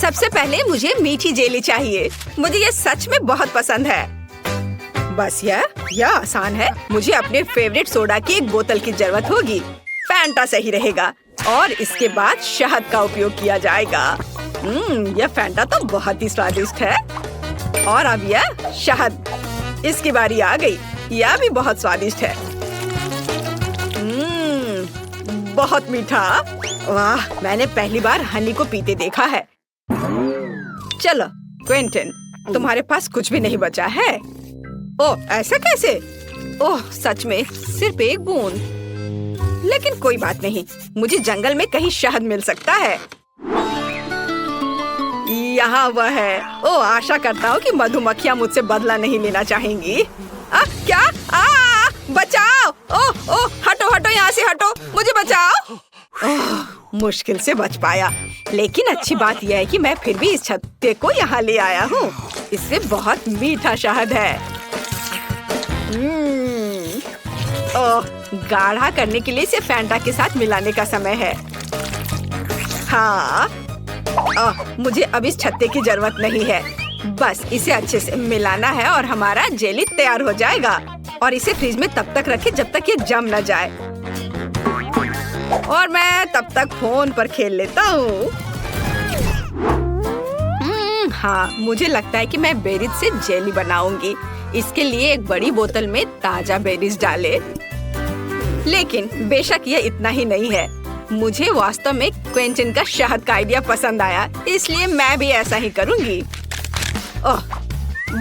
सबसे पहले मुझे मीठी जेली चाहिए। मुझे ये सच में बहुत पसंद है। बस यह आसान है। मुझे अपने फेवरेट सोडा की एक बोतल की जरूरत होगी। फैंटा सही रहेगा और इसके बाद शहद का उपयोग किया जाएगा। यह फैंटा तो बहुत ही स्वादिष्ट है। और अब यह शहद, इसकी बारी आ गई। यह भी बहुत स्वादिष्ट है। बहुत मीठा। वाह, मैंने पहली बार हनी को पीते देखा है। चलो क्विंटन, तुम्हारे पास कुछ भी नहीं बचा है। ओह, ऐसा कैसे? ओह, सच में सिर्फ एक बूंद। लेकिन कोई बात नहीं, मुझे जंगल में कहीं शहद मिल सकता है। यहाँ वह है। ओह, आशा करता हूँ कि मधुमक्खियाँ मुझसे बदला नहीं लेना चाहेंगी। क्या? बचाओ! ओह ओह, हटो हटो, यहाँ से हटो, मुझे बचाओ। मुश्किल से बच पाया। लेकिन अच्छी बात यह है कि मैं फिर भी इस छत्ते को यहाँ ले आया हूँ। इससे बहुत मीठा शहद है। ओह, गाढ़ा करने के लिए इसे फैंटा के साथ मिलाने का समय है। हाँ, मुझे अब इस छत्ते की जरूरत नहीं है। बस इसे अच्छे से मिलाना है और हमारा जेली तैयार हो जाएगा। और इसे फ्रिज में तब तक रखें जब तक ये जम न जाए। और मैं तब तक फोन पर खेल लेता हूँ। हाँ, मुझे लगता है कि मैं बेरीज से जेली बनाऊंगी। इसके लिए एक बड़ी बोतल में ताजा बेरीज डालें। लेकिन बेशक ये इतना ही नहीं है। मुझे वास्तव में क्विंटन का शहद का आइडिया पसंद आया, इसलिए मैं भी ऐसा ही करूंगी। ओह,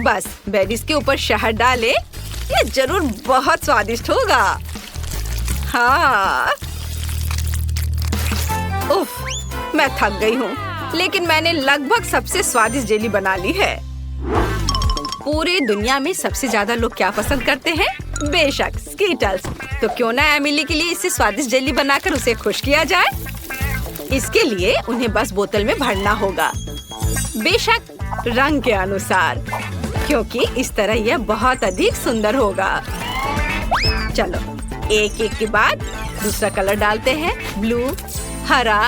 बस बेरीज के ऊपर शहद डालें। ये जरूर बहुत स्वादिष्ट होगा। हाँ। उफ, मैं थक गई हूँ, लेकिन मैंने लगभग सबसे स्वादिष्ट जेली बना ली है। पूरी दुनिया में सबसे ज्यादा लोग क्या पसंद करते हैं? बेशक स्कीटल्स। तो क्यों ना एमिली के लिए इससे स्वादिष्ट जेली बनाकर उसे खुश किया जाए। इसके लिए उन्हें बस बोतल में भरना होगा, बेशक रंग के अनुसार, क्योंकि इस तरह यह बहुत अधिक सुंदर होगा। चलो एक एक के बाद दूसरा कलर डालते हैं। ब्लू, हरा,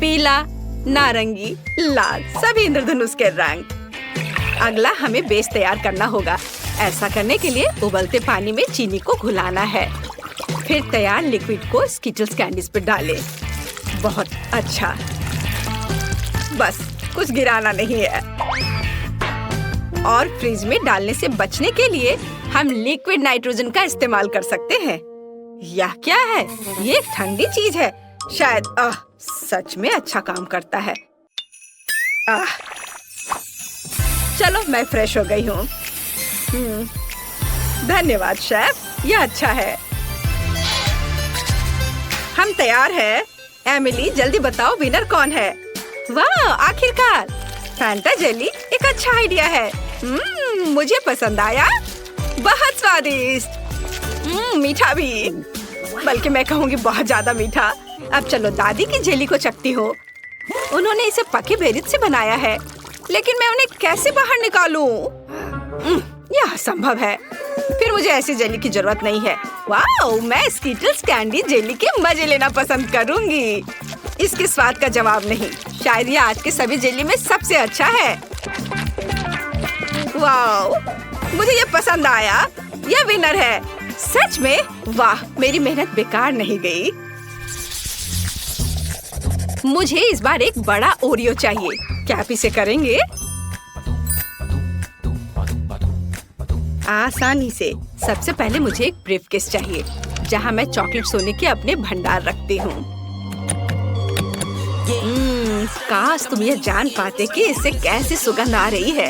पीला, नारंगी, लाल, सभी इंद्रधनुष के रंग। अगला हमें बेस तैयार करना होगा। ऐसा करने के लिए उबलते पानी में चीनी को घुलाना है। फिर तैयार लिक्विड को स्किटल्स कैंडीज पर डालें। बहुत अच्छा। बस कुछ गिराना नहीं है। और फ्रिज में डालने से बचने के लिए हम लिक्विड नाइट्रोजन का इस्तेमाल कर सकते हैं। यह क्या है? ये ठंडी चीज है शायद। सच में अच्छा काम करता है। चलो मैं फ्रेश हो गई हूँ। धन्यवाद शेफ, यह अच्छा है। हम तैयार हैं। एमिली, जल्दी बताओ विनर कौन है? वाह, आखिरकार फैंटा जेली एक अच्छा आइडिया है। मुझे पसंद आया। बहुत स्वादिष्ट। मीठा भी, बल्कि मैं कहूँगी बहुत ज्यादा मीठा। अब चलो दादी की जेली को चखती हो। उन्होंने इसे पके बेरीज से बनाया है, लेकिन मैं उन्हें कैसे बाहर निकालूं? यह असंभव है। फिर मुझे ऐसी जेली की जरूरत नहीं है। वाह, मैं स्कीटल्स कैंडी जेली के मजे लेना पसंद करूंगी। इसके स्वाद का जवाब नहीं। शायद यह आज के सभी जेली में सबसे अच्छा है। वाह, मुझे ये पसंद आया। यह विनर है। सच में? वाह, मेरी मेहनत बेकार नहीं गई। मुझे इस बार एक बड़ा ओरियो चाहिए। क्या आप इसे करेंगे? आसानी से। सबसे पहले मुझे एक ब्रीफकेस चाहिए, जहाँ मैं चॉकलेट सोने के अपने भंडार रखती हूँ। काश तुम ये जान पाते कि इससे कैसी सुगंध आ रही है।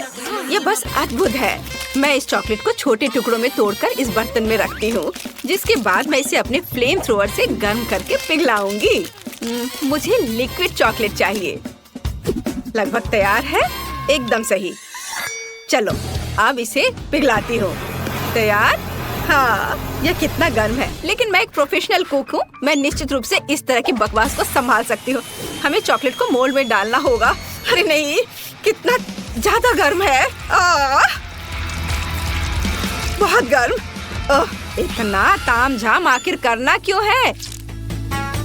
ये बस अद्भुत है। मैं इस चॉकलेट को छोटे टुकड़ों में तोड़कर इस बर्तन में रखती हूँ, जिसके बाद मैं इसे अपने फ्लेम थ्रोअर से गर्म करके पिघलाऊंगी। मुझे लिक्विड चॉकलेट चाहिए। लगभग तैयार है। एकदम सही। चलो अब इसे पिघलाती हूँ। तैयार? हाँ, यह कितना गर्म है, लेकिन मैं एक प्रोफेशनल कुक हूँ। मैं निश्चित रूप से इस तरह की बकवास को संभाल सकती हूँ। हमें चॉकलेट को मोल्ड में डालना होगा। अरे नहीं, कितना ज्यादा गर्म है। बहुत गर्म। इतना तामझाम आखिर करना क्यों है?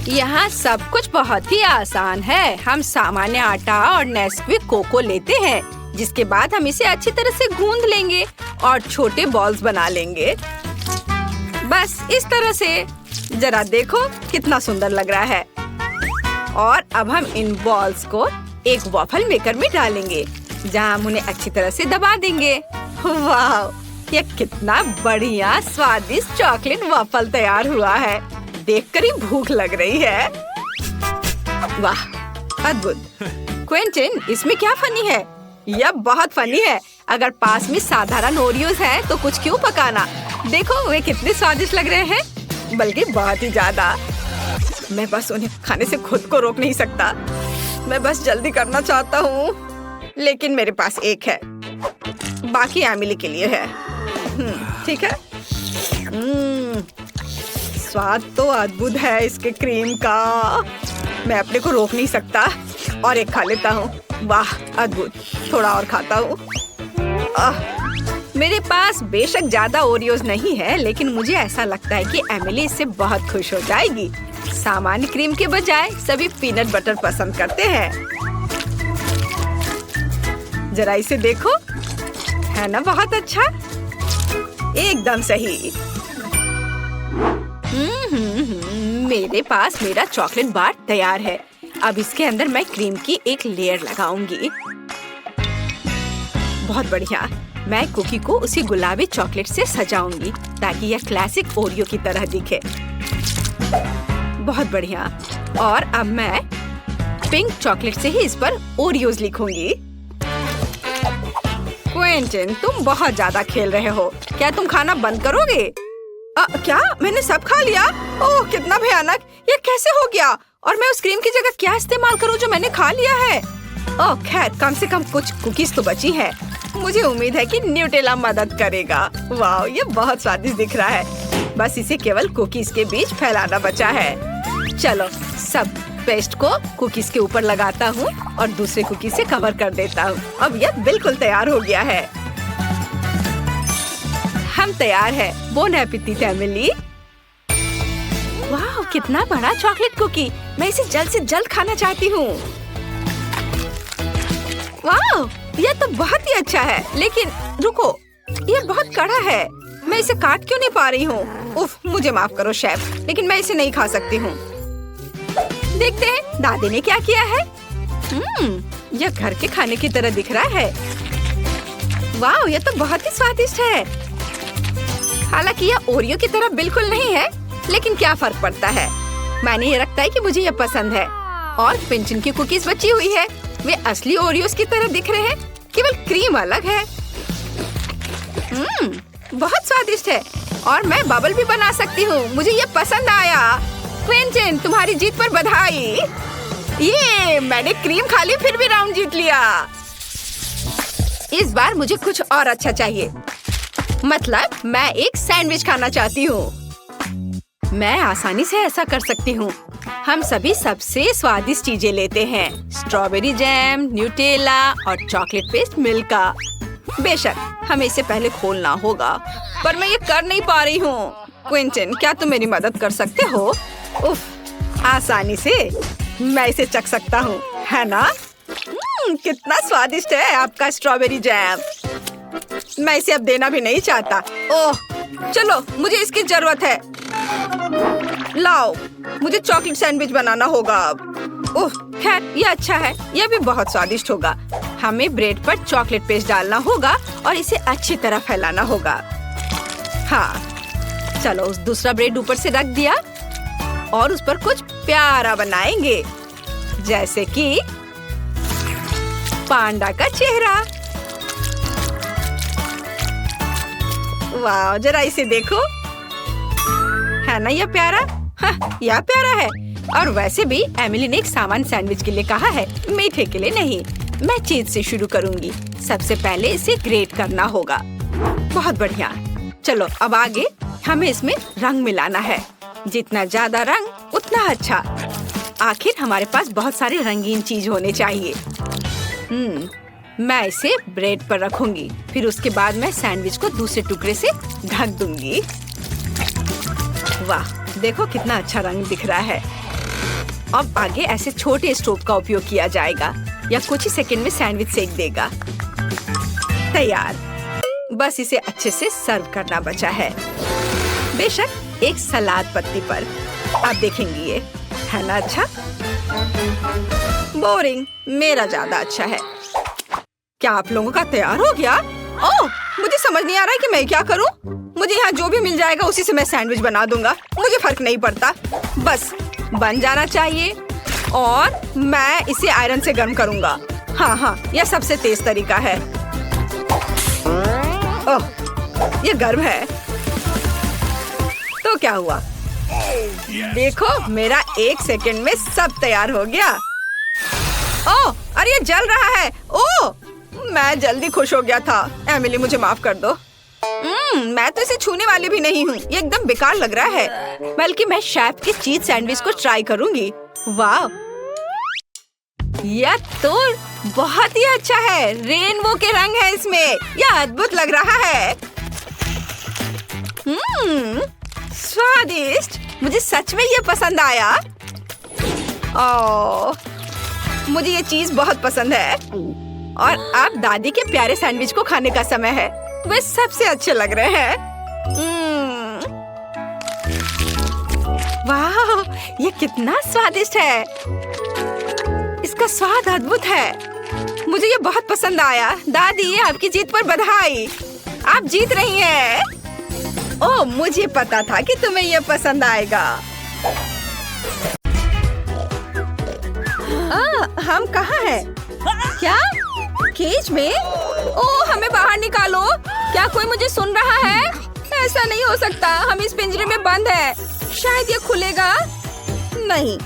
यहाँ सब कुछ बहुत ही आसान है। हम सामान्य आटा और नेस्क्विक कोको लेते हैं, जिसके बाद हम इसे अच्छी तरह से गूंद लेंगे और छोटे बॉल्स बना लेंगे। बस इस तरह से। जरा देखो कितना सुंदर लग रहा है। और अब हम इन बॉल्स को एक वॉफल मेकर में डालेंगे, जहाँ हम उन्हें अच्छी तरह से दबा देंगे। वाह, ये कितना बढ़िया स्वादिष्ट चॉकलेट वॉफल तैयार हुआ है। देखकर ही भूख लग रही है। वाह, अद्भुत। क्विंटन, इसमें क्या फनी है? यह बहुत फनी है। अगर पास में साधारण ओरियोज है तो कुछ क्यों पकाना। देखो वे कितने स्वादिष्ट लग रहे हैं, बल्कि बहुत ही ज्यादा। मैं बस उन्हें खाने से खुद को रोक नहीं सकता। मैं बस जल्दी करना चाहता हूँ, लेकिन मेरे पास एक है, बाकी एमिली के लिए है। ठीक है। स्वाद तो अद्भुत है इसके क्रीम का। मैं अपने को रोक नहीं सकता और एक खा लेता हूँ। वाह, अद्भुत। थोड़ा और खाता हूँ। मेरे पास बेशक ज्यादा ओरियोज नहीं है, लेकिन मुझे ऐसा लगता है कि एमिली इससे बहुत खुश हो जाएगी। सामान्य क्रीम के बजाय सभी पीनट बटर पसंद करते हैं। जरा इसे देखो, है ना बहुत अच्छा? एकदम सही। मेरे पास मेरा चॉकलेट बार तैयार है। अब इसके अंदर मैं क्रीम की एक लेयर लगाऊंगी। बहुत बढ़िया। मैं कुकी को उसी गुलाबी चॉकलेट से सजाऊंगी ताकि यह क्लासिक ओरियो की तरह दिखे। बहुत बढ़िया। और अब मैं पिंक चॉकलेट से ही इस पर ओरियोज लिखूंगी। क्विंटन, तुम बहुत ज्यादा खेल रहे हो। क्या तुम खाना बंद करोगे? क्या मैंने सब खा लिया? ओह, कितना भयानक। ये कैसे हो गया? और मैं उस क्रीम की जगह क्या इस्तेमाल करूं जो मैंने खा लिया है? ओह खैर, कम से कम कुछ कुकीज तो बची हैं। मुझे उम्मीद है कि न्यूटेला मदद करेगा। वाह, ये बहुत स्वादिष्ट दिख रहा है। बस इसे केवल कुकीज के बीच फैलाना बचा है। चलो, सब पेस्ट को कुकीज के ऊपर लगाता हूँ और दूसरे कुकीज से कवर कर देता हूँ। अब यह बिल्कुल तैयार हो गया है। हम तैयार है। Bone appétit Emily. वाह, कितना बड़ा चॉकलेट कुकी। मैं इसे जल्द से जल्द खाना चाहती हूँ। वाह, यह तो बहुत ही अच्छा है, लेकिन रुको, यह बहुत कड़ा है। मैं इसे काट क्यों नहीं पा रही हूँ? उफ, मुझे माफ करो शेफ, लेकिन मैं इसे नहीं खा सकती हूँ। देखते हैं दादी ने क्या किया है। यह घर के खाने की तरह दिख रहा है। वाह, यह तो बहुत ही स्वादिष्ट है। हालांकि यह ओरियो की तरह बिल्कुल नहीं है, लेकिन क्या फर्क पड़ता है। मैंने ये रखता है कि मुझे यह पसंद है। और पिंचन की कुकीज बची हुई है। वे असली ओरियोस की तरह दिख रहे हैं, केवल क्रीम अलग है। बहुत स्वादिष्ट है। और मैं बबल भी बना सकती हूँ। मुझे ये पसंद आया। क्विंटन, तुम्हारी जीत पर बधाई। ये मैंने क्रीम खा ली, फिर भी राउंड जीत लिया। इस बार मुझे कुछ और अच्छा चाहिए। मतलब मैं एक सैंडविच खाना चाहती हूँ। मैं आसानी से ऐसा कर सकती हूँ। हम सभी सबसे स्वादिष्ट चीजें लेते हैं। स्ट्रॉबेरी जैम, न्यूटेला और चॉकलेट पेस्ट मिल्का। बेशक हमें इसे पहले खोलना होगा, पर मैं ये कर नहीं पा रही हूँ। क्विंटन, क्या तुम मेरी मदद कर सकते हो? उफ, आसानी से मैं इसे चख सकता हूँ, है ना? कितना स्वादिष्ट है आपका स्ट्रॉबेरी जैम। मैं इसे अब देना भी नहीं चाहता। ओह, चलो, मुझे इसकी जरूरत है। लाओ, मुझे चॉकलेट सैंडविच बनाना होगा अब। ओह, खैर ये अच्छा है। यह भी बहुत स्वादिष्ट होगा। हमें ब्रेड पर चॉकलेट पेस्ट डालना होगा और इसे अच्छी तरह फैलाना होगा। हाँ, चलो, उस दूसरा ब्रेड ऊपर से रख दिया और उस पर कुछ प्यारा बनाएंगे, जैसे कि पांडा का चेहरा। वाह, जरा इसे देखो, है ना यह प्यारा? हाँ, यह प्यारा है। और वैसे भी एमिली ने एक सामान्य सैंडविच के लिए कहा है, मीठे के लिए नहीं। मैं चीज से शुरू करूंगी। सबसे पहले इसे ग्रेट करना होगा। बहुत बढ़िया। चलो, अब आगे हमें इसमें रंग मिलाना है। जितना ज्यादा रंग उतना अच्छा। आखिर हमारे पास बहुत सारे रंगीन चीज होने चाहिए। मैं इसे ब्रेड पर रखूंगी। फिर उसके बाद मैं सैंडविच को दूसरे टुकड़े से ढक दूंगी। वाह, देखो कितना अच्छा रंग दिख रहा है। अब आगे ऐसे छोटे स्टोव का उपयोग किया जाएगा या कुछ ही सेकंड में सैंडविच सेक देगा। तैयार। बस इसे अच्छे से सर्व करना बचा है, बेशक एक सलाद पत्ती पर। आप देखेंगे ये है ना अच्छा? बोरिंग, मेरा ज्यादा अच्छा है। क्या आप लोगों का तैयार हो गया? ओह, मुझे समझ नहीं आ रहा है कि मैं क्या करूं। मुझे यहाँ जो भी मिल जाएगा उसी से मैं सैंडविच बना दूंगा, मुझे फर्क नहीं पड़ता। बस बन जाना चाहिए और मैं इसे आयरन से गर्म करूंगा। हाँ, यह सबसे तेज तरीका है। ओह, ये गर्म है। तो क्या हुआ? देखो, मेरा 1 सेकंड में सब तैयार हो गया। ओह, अरे ये जल रहा है। ओह, मैं जल्दी खुश हो गया था। एमिली, मुझे माफ कर दो। मैं तो इसे छूने वाली भी नहीं हूँ। ये एकदम बेकार लग रहा है। बल्कि मैं शेफ के चीज सैंडविच को ट्राई करूंगी। वाह, यह तो बहुत ही अच्छा है। रेनबो के रंग है इसमें। यह अद्भुत लग रहा है। स्वादिष्ट। मुझे सच में ये पसंद आया। ओह, मुझे ये चीज बहुत पसंद है। और अब दादी के प्यारे सैंडविच को खाने का समय है। वे सबसे अच्छे लग रहे हैं। वाह, ये कितना स्वादिष्ट है। इसका स्वाद अद्भुत है। मुझे ये बहुत पसंद आया। दादी, आपकी जीत पर बधाई। आप जीत रही हैं। ओह, मुझे पता था कि तुम्हें ये पसंद आएगा। हम कहाँ हैं? क्या केज में? ओह, हमें बाहर निकालो। क्या कोई मुझे सुन रहा है? ऐसा नहीं हो सकता। हम इस पिंजरे में बंद हैं। शायद ये खुलेगा। नहीं,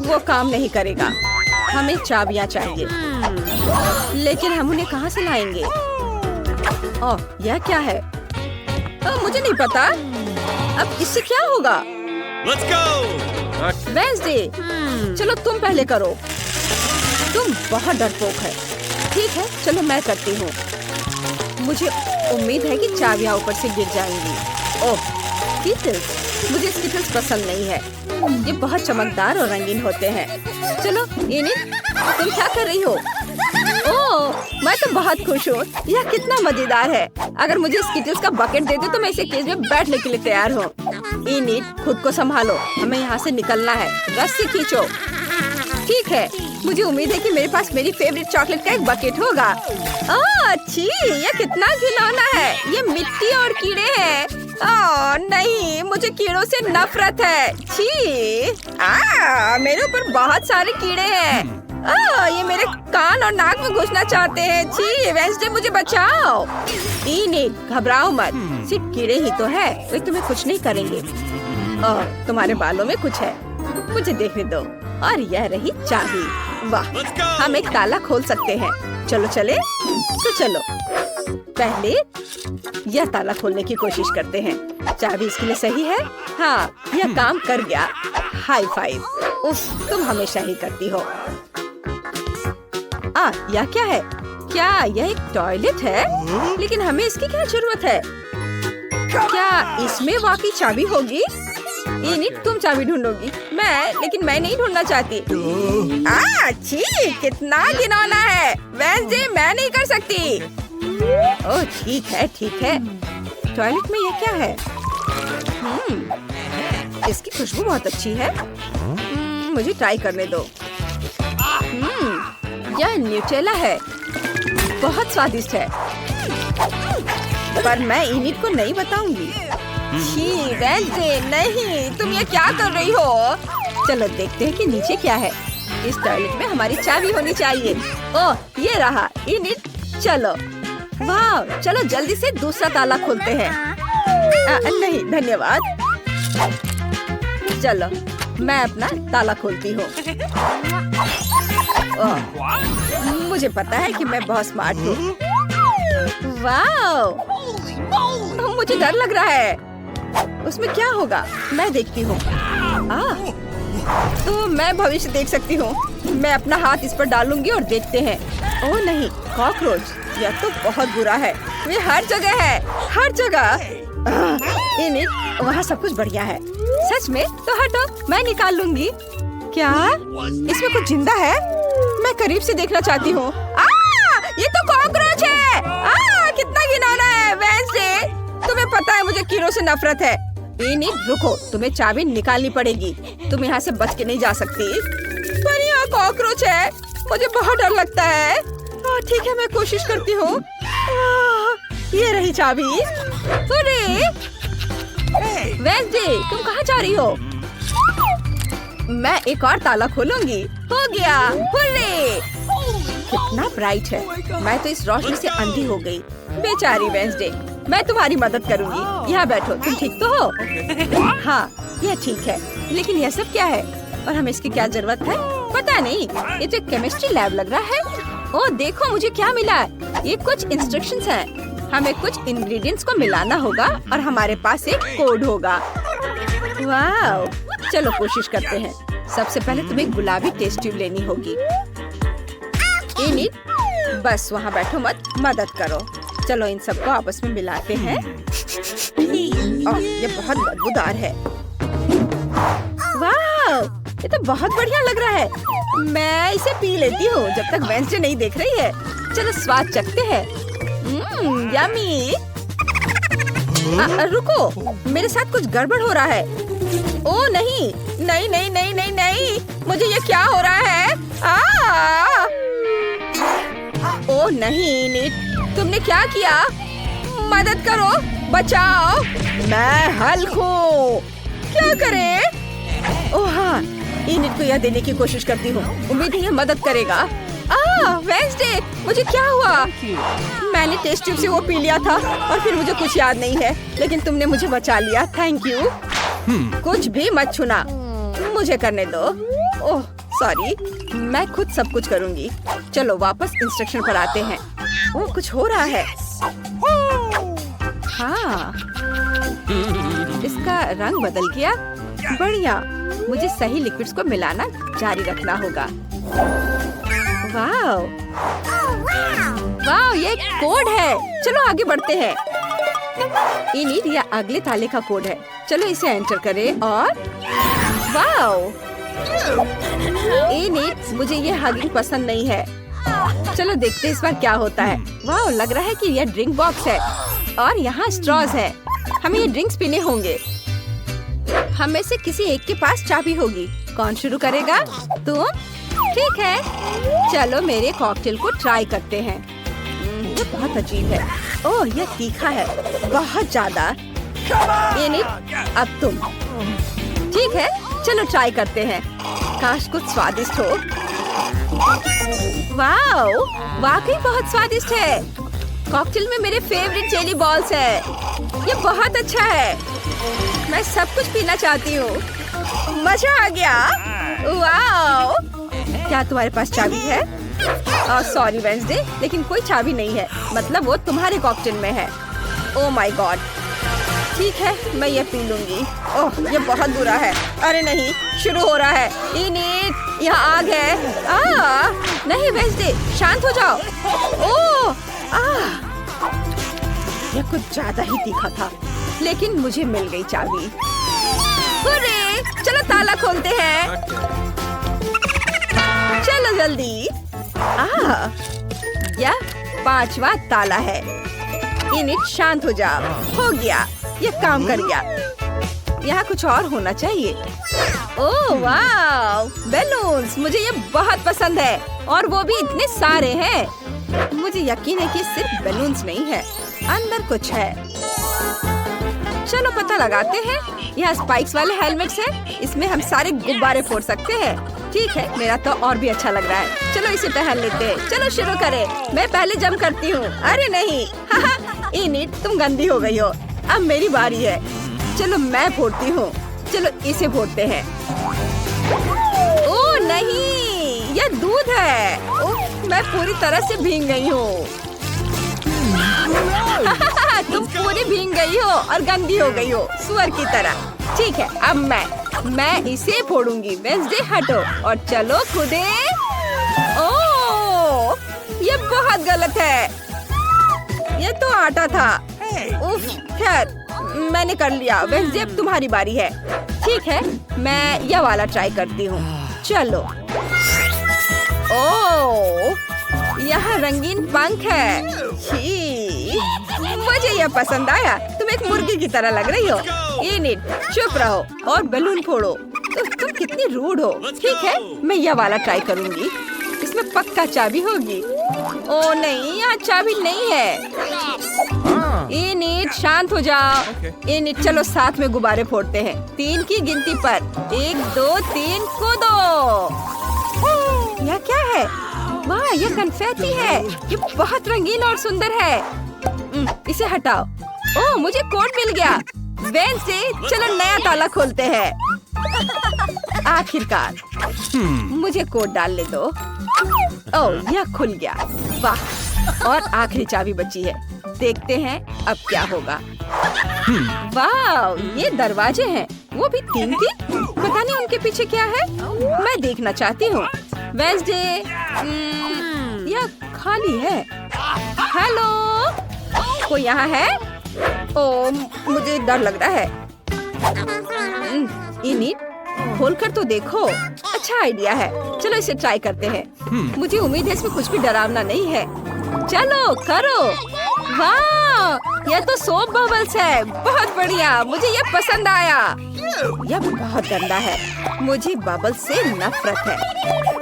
वो काम नहीं करेगा। हमें चाबियां चाहिए, लेकिन हम उन्हें कहाँ से लाएंगे? ओह, यह क्या है? मुझे नहीं पता। अब इससे क्या होगा? Let's go! वेंसडे, चलो तुम पहले करो। तुम बहुत डरपोक है। ठीक है, चलो मैं करती हूँ। मुझे उम्मीद है कि चाबियां ऊपर से गिर जाएंगी। ओह, स्किटल्स। मुझे स्किटल्स पसंद नहीं है। ये बहुत चमकदार और रंगीन होते हैं। चलो इनिट, तुम क्या कर रही हो? ओह, मैं तो बहुत खुश हूँ। यह कितना मजेदार है। अगर मुझे स्किटल्स का बकेट दे दो तो मैं इसे केज में बैठने के लिए तैयार हूँ। इनिट, खुद को संभालो। हमें यहाँ से निकलना है। रस्सी खींचो। ठीक है, मुझे उम्मीद है कि मेरे पास मेरी फेवरेट चॉकलेट का एक बकेट होगा। अच्छी, ये कितना घिनौना है। ये मिट्टी और कीड़े हैं। ओह नहीं, मुझे कीड़ों से नफरत है। छी, मेरे ऊपर बहुत सारे कीड़े हैं। ये मेरे कान और नाक में घुसना चाहते हैं। छी, वेंसडे मुझे बचाओ। इनिट, घबराओ मत। सिर्फ कीड़े ही तो है, वे तुम्हें कुछ नहीं करेंगे। तुम्हारे बालों में कुछ है, मुझे देखने दो। और यह रही चाबी। वाह, हम एक ताला खोल सकते हैं। चलो चले, तो चलो पहले यह ताला खोलने की कोशिश करते हैं। चाबी इसके लिए सही है। हाँ, यह काम कर गया। High five. उफ, तुम हमेशा ही करती हो। यह क्या है? क्या यह एक टॉयलेट है? लेकिन हमें इसकी क्या जरूरत है? क्या इसमें वाकई चाबी होगी? इनिट, तुम चाबी ढूंढोगी। लेकिन मैं नहीं ढूंढना चाहती। छी, कितना घिनौना है। वेंसडे, मैं नहीं कर सकती। ओह, ठीक है, ठीक है। टॉयलेट में ये क्या है? इसकी खुशबू बहुत अच्छी है। मुझे ट्राई करने दो। यह न्यूटेला है। बहुत स्वादिष्ट है। पर मैं इनिट को नहीं बताऊंगी। छी, वेंसडे, नहीं, तुम ये क्या कर रही हो? चलो देखते हैं कि नीचे क्या है। इस टॉयलेट में हमारी चाबी होनी चाहिए। ओह, ये रहा। इनिट, चलो। वाह, चलो जल्दी से दूसरा ताला खोलते हैं। नहीं, धन्यवाद। चलो, मैं अपना ताला खोलती हूँ। मुझे पता है कि मैं बहुत स्मार्ट हूँ। वाह, मुझे डर लग रहा है। उसमें क्या होगा? मैं देखती हूँ। तो मैं भविष्य देख सकती हूँ। मैं अपना हाथ इस पर डालूंगी और देखते हैं। ओह नहीं, कॉकरोच। यह तो बहुत बुरा है। ये हर जगह है, हर जगह। इनिट, वहाँ सब कुछ बढ़िया है। सच में? तो हटो, मैं निकाल लूंगी। क्या इसमें कुछ जिंदा है? मैं करीब से देखना चाहती हूँ। ये तो कॉकरोच है। कितना घिनौना है। वेडनेसडे, तुम्हें पता है मुझे कीड़ों से नफरत है। इनिट रुको, तुम्हें चाबी निकालनी पड़ेगी। तुम यहाँ से बच के नहीं जा सकती। पर यहाँ कॉकरोच है, मुझे बहुत डर लगता है। ठीक है, मैं कोशिश करती हूँ। ये रही चाबी। अरे वेडनेसडे, तुम कहाँ जा रही हो? मैं एक और ताला खोलूंगी। हो गया। हुर्रे! कितना ब्राइट है। मैं तो इस रोशनी से अंधी हो गई। बेचारी वेडनेसडे, मैं तुम्हारी मदद करूंगी। यहाँ बैठो। तुम ठीक तो हो? हाँ, यह ठीक है। लेकिन यह सब क्या है और हमें इसकी क्या जरूरत है? पता नहीं। ये तो केमिस्ट्री लैब लग रहा है। ओह देखो, मुझे क्या मिला है। ये कुछ इंस्ट्रक्शंस हैं। हमें कुछ इंग्रेडिएंट्स को मिलाना होगा और हमारे पास एक कोड होगा। वाह, चलो कोशिश करते हैं। सबसे पहले तुम्हें गुलाबी टेस्ट ट्यूब लेनी होगी। इनिट, बस वहाँ बैठो मत, मदद करो। चलो इन सबको आपस में मिलाते हैं। ये बहुत बदबूदार है। वाह, ये तो बहुत बढ़िया लग रहा है। मैं इसे पी लेती हूँ जब तक वेडनेसडे नहीं देख रही है। चलो स्वाद चखते हैं। यम्मी। रुको, मेरे साथ कुछ गड़बड़ हो रहा है। ओ नहीं नहीं नहीं नहीं नहीं नहीं, मुझे ये क्या हो रहा है? ओ नहीं निट, तुमने क्या किया? मदद करो, बचाओ। मैं हल्क हूँ। क्या करें? ओह हाँ, इनिट को यह देने की कोशिश करती हूँ। उम्मीद है यह मदद करेगा। वेडनेसडे, मुझे क्या हुआ? मैंने टेस्ट ट्यूब से वो पी लिया था और फिर मुझे कुछ याद नहीं है, लेकिन तुमने मुझे बचा लिया। Thank you. कुछ भी मत छूना, मुझे करने दो। ओह सॉरी, मैं खुद सब कुछ करूंगी। चलो वापस इंस्ट्रक्शन पर आते हैं। ओह कुछ हो रहा है। हाँ, इसका रंग बदल गया। बढ़िया, मुझे सही लिक्विड्स को मिलाना जारी रखना होगा। वाव, वाव, ये कोड है। चलो आगे बढ़ते हैं। इनिट, यह अगले ताले का कोड है। चलो इसे एंटर करें और वाव, इनिट, मुझे ये हगिंग पसंद नहीं है। चलो देखते हैं इस बार क्या होता है। वाव, लग रहा है कि यह ड्रिंक बॉक्स है और यहाँ स्ट्रॉज है। हमें ये ड्रिंक्स पीने होंगे। हम में से किसी एक के पास चाबी होगी। कौन शुरू करेगा? तुम? ठीक है, चलो मेरे कॉकटेल को ट्राई करते हैं। ये बहुत अजीब है। ओह यह तीखा है, बहुत ज्यादा। इनिट, अब तुम। ठीक है, चलो ट्राई करते हैं। काश कुछ स्वादिष्ट हो। वाओ, वाकई बहुत स्वादिष्ट है। कॉकटेल में मेरे फेवरेट जेली बॉल्स है। ये बहुत अच्छा है। मैं सब कुछ पीना चाहती हूँ। मजा आ गया। वाओ, क्या तुम्हारे पास चाबी है? सॉरी वेडनेसडे, लेकिन कोई चाबी नहीं है। मतलब वो तुम्हारे कॉकटेल में है। Oh my God. ठीक है, मैं ये पी लूंगी। ओह ये बहुत बुरा है। अरे नहीं, शुरू हो रहा है। इनिट, यहाँ आग है। नहीं वेडनेसडे, शांत हो जाओ। ओह यह कुछ ज्यादा ही तीखा था, लेकिन मुझे मिल गई चाबी। हुर्रे, चलो ताला खोलते हैं। चलो जल्दी। यह 5वां ताला है। इनिट, शांत हो जाओ। हो गया, ये काम कर गया। यहाँ कुछ और होना चाहिए। ओह वाह, बैलून्स, मुझे ये बहुत पसंद है और वो भी इतने सारे हैं। मुझे यकीन है कि सिर्फ बैलून्स नहीं है, अंदर कुछ है। चलो पता लगाते हैं। यहाँ स्पाइक्स वाले हेलमेट्स हैं। इसमें हम सारे गुब्बारे फोड़ सकते हैं। ठीक है, मेरा तो और भी अच्छा लग रहा है। चलो इसे पहन लेते हैं। चलो शुरू करें। मैं पहले जंप करती हूँ। अरे नहीं। इनिट, तुम गंदी हो गई हो। अब मेरी बारी है। चलो मैं फोड़ती हूँ। चलो इसे फोड़ते हैं। ओह नहीं, यह दूध है। ओह, मैं पूरी तरह से भीग गई हूँ। तुम पूरी भीग गई हो और गंदी हो गई हो, सुअर की तरह। ठीक है, अब मैं इसे फोड़ूंगी। वेडनेसडे हटो और चलो खुदे। ओह, ये बहुत गलत है। ये तो आटा था। उफ, खैर मैंने कर लिया। वेडनेसडे, अब तुम्हारी बारी है। ठीक है, मैं यह वाला ट्राई करती हूँ। चलो। ओह, यहाँ रंगीन पंख है। छी, मुझे यह पसंद आया। तुम एक मुर्गी की तरह लग रही हो। एनिड, चुप रहो और बैलून फोड़ो। तुम कितनी रूड हो। ठीक है, मैं यह वाला ट्राई करूंगी। इसमें पक्का चाबी होगी। ओ नहीं, यहाँ चाबी नहीं है। एनिड, शांत हो जाओ। एनिड, चलो साथ में गुब्बारे फोड़ते हैं। 3 की गिनती पर। 1 2 3 कूदो। यह क्या है? वाह, यह कन्फेटी है। ये बहुत रंगीन और सुंदर है। इसे हटाओ। ओह, मुझे कोड मिल गया। वेंसडे, चलो नया ताला खोलते हैं। आखिरकार मुझे कोड डालने दो। ओह, यह खुल गया। वाह, और आखिरी चाबी बची है। देखते हैं अब क्या होगा। वाह, ये दरवाजे हैं। वो भी 3। पता नहीं उनके पीछे क्या है। मैं देखना चाहती हूँ। वेंसडे, यह खाली है। हेलो, कोई यहाँ है? ओह, मुझे डर लग रहा है। एनिड, खोलकर तो देखो। अच्छा आइडिया है। चलो इसे ट्राई करते हैं। मुझे उम्मीद है इसमें कुछ भी डरावना नहीं है। चलो करो। वाह, यह तो सोप बबल्स है। बहुत बढ़िया, मुझे यह पसंद आया। यह बहुत गंदा है। मुझे बबल्स से नफरत है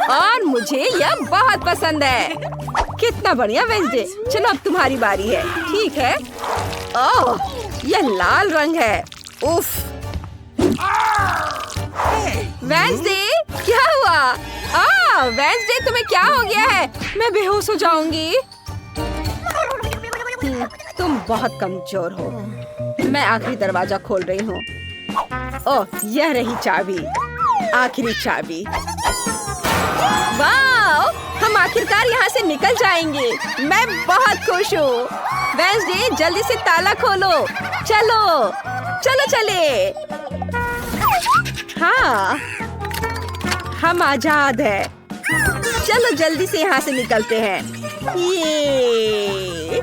और मुझे यह बहुत पसंद है। कितना बढ़िया वेंसडे। चलो अब तुम्हारी बारी है। ठीक है। ओह, यह लाल रंग है। उफ। वेंसडे, क्या हुआ? वेंसडे, तुम्हें क्या हो गया है? मैं बेहोश हो जाऊंगी। तुम बहुत कमजोर हो। मैं आखिरी दरवाजा खोल रही हूँ। ओह, यह रही चाबी। आखिरी चाबी। वाह, हम आखिरकार यहाँ से निकल जाएंगे। मैं बहुत खुश हूँ। वेंसडे, जल्दी से ताला खोलो। चलो चलो चले। हाँ, हम आजाद हैं। चलो जल्दी से यहाँ से निकलते हैं। ये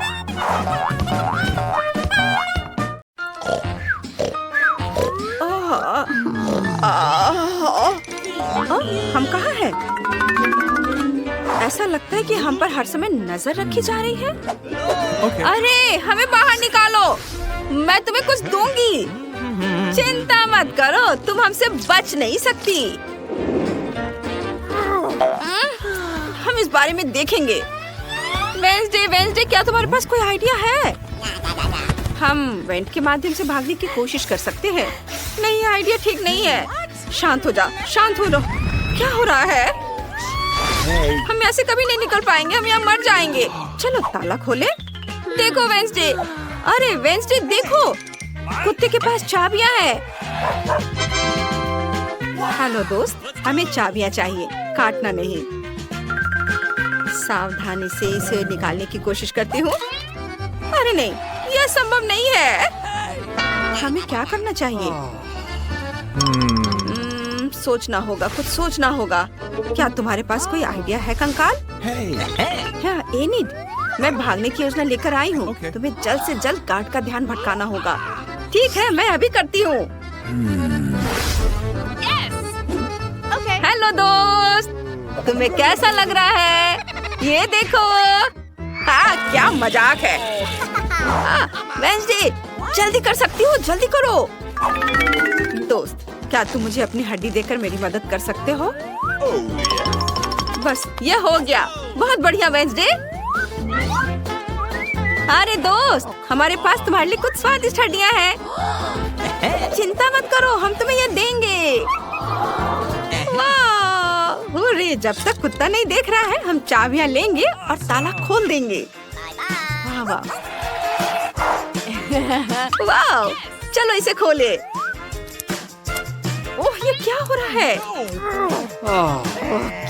हम कहाँ हैं? ऐसा लगता है कि हम पर हर समय नजर रखी जा रही है। अरे, हमें बाहर निकालो। मैं तुम्हें कुछ दूंगी। चिंता मत करो, तुम हमसे बच नहीं सकती। हम इस बारे में देखेंगे। वेंसडे, क्या तुम्हारे पास कोई आइडिया है? हम वेंट के माध्यम से भागने की कोशिश कर सकते हैं। नहीं, आइडिया ठीक नहीं है। शांत हो जा, शांत हो जाओ। क्या हो रहा है? हम यहाँ से कभी नहीं निकल पाएंगे। हम यहाँ मर जाएंगे। चलो ताला खोले। देखो वेंसडे। अरे वेंसडे, देखो, कुत्ते के पास चाबियां हैं। हेलो दोस्त, हमें चाबियां चाहिए, काटना नहीं। सावधानी से इसे निकालने की कोशिश करती हूँ। अरे नहीं, यह संभव नहीं है। हमें क्या करना चाहिए? सोचना होगा, कुछ सोचना होगा। क्या तुम्हारे पास कोई आइडिया है कंकाल? हाँ, एनिड, मैं भागने की योजना लेकर आई हूँ। तुम्हें जल्द से जल्द गार्ड का ध्यान भटकाना होगा। ठीक है, मैं अभी करती हूँ। हेलो दोस्त, तुम्हें कैसा लग रहा है? ये देखो। हाँ, क्या मजाक है। वेंसडे, जल्दी कर सकती हो, जल्दी करो। दोस्त, क्या तुम मुझे अपनी हड्डी देकर मेरी मदद कर सकते हो? बस, ये हो गया। बहुत बढ़िया वेंसडे। अरे दोस्त, हमारे पास तुम्हारे लिए कुछ स्वादिष्ट हड्डियाँ हैं। चिंता मत करो, हम तुम्हें ये देंगे। वाह, हुर्रे, जब तक कुत्ता नहीं देख रहा है, हम चाबियाँ लेंगे और ताला खोल देंगे। वाह वाह। वाह, चलो इसे खोले। ओह, ये क्या हो रहा है? ओह,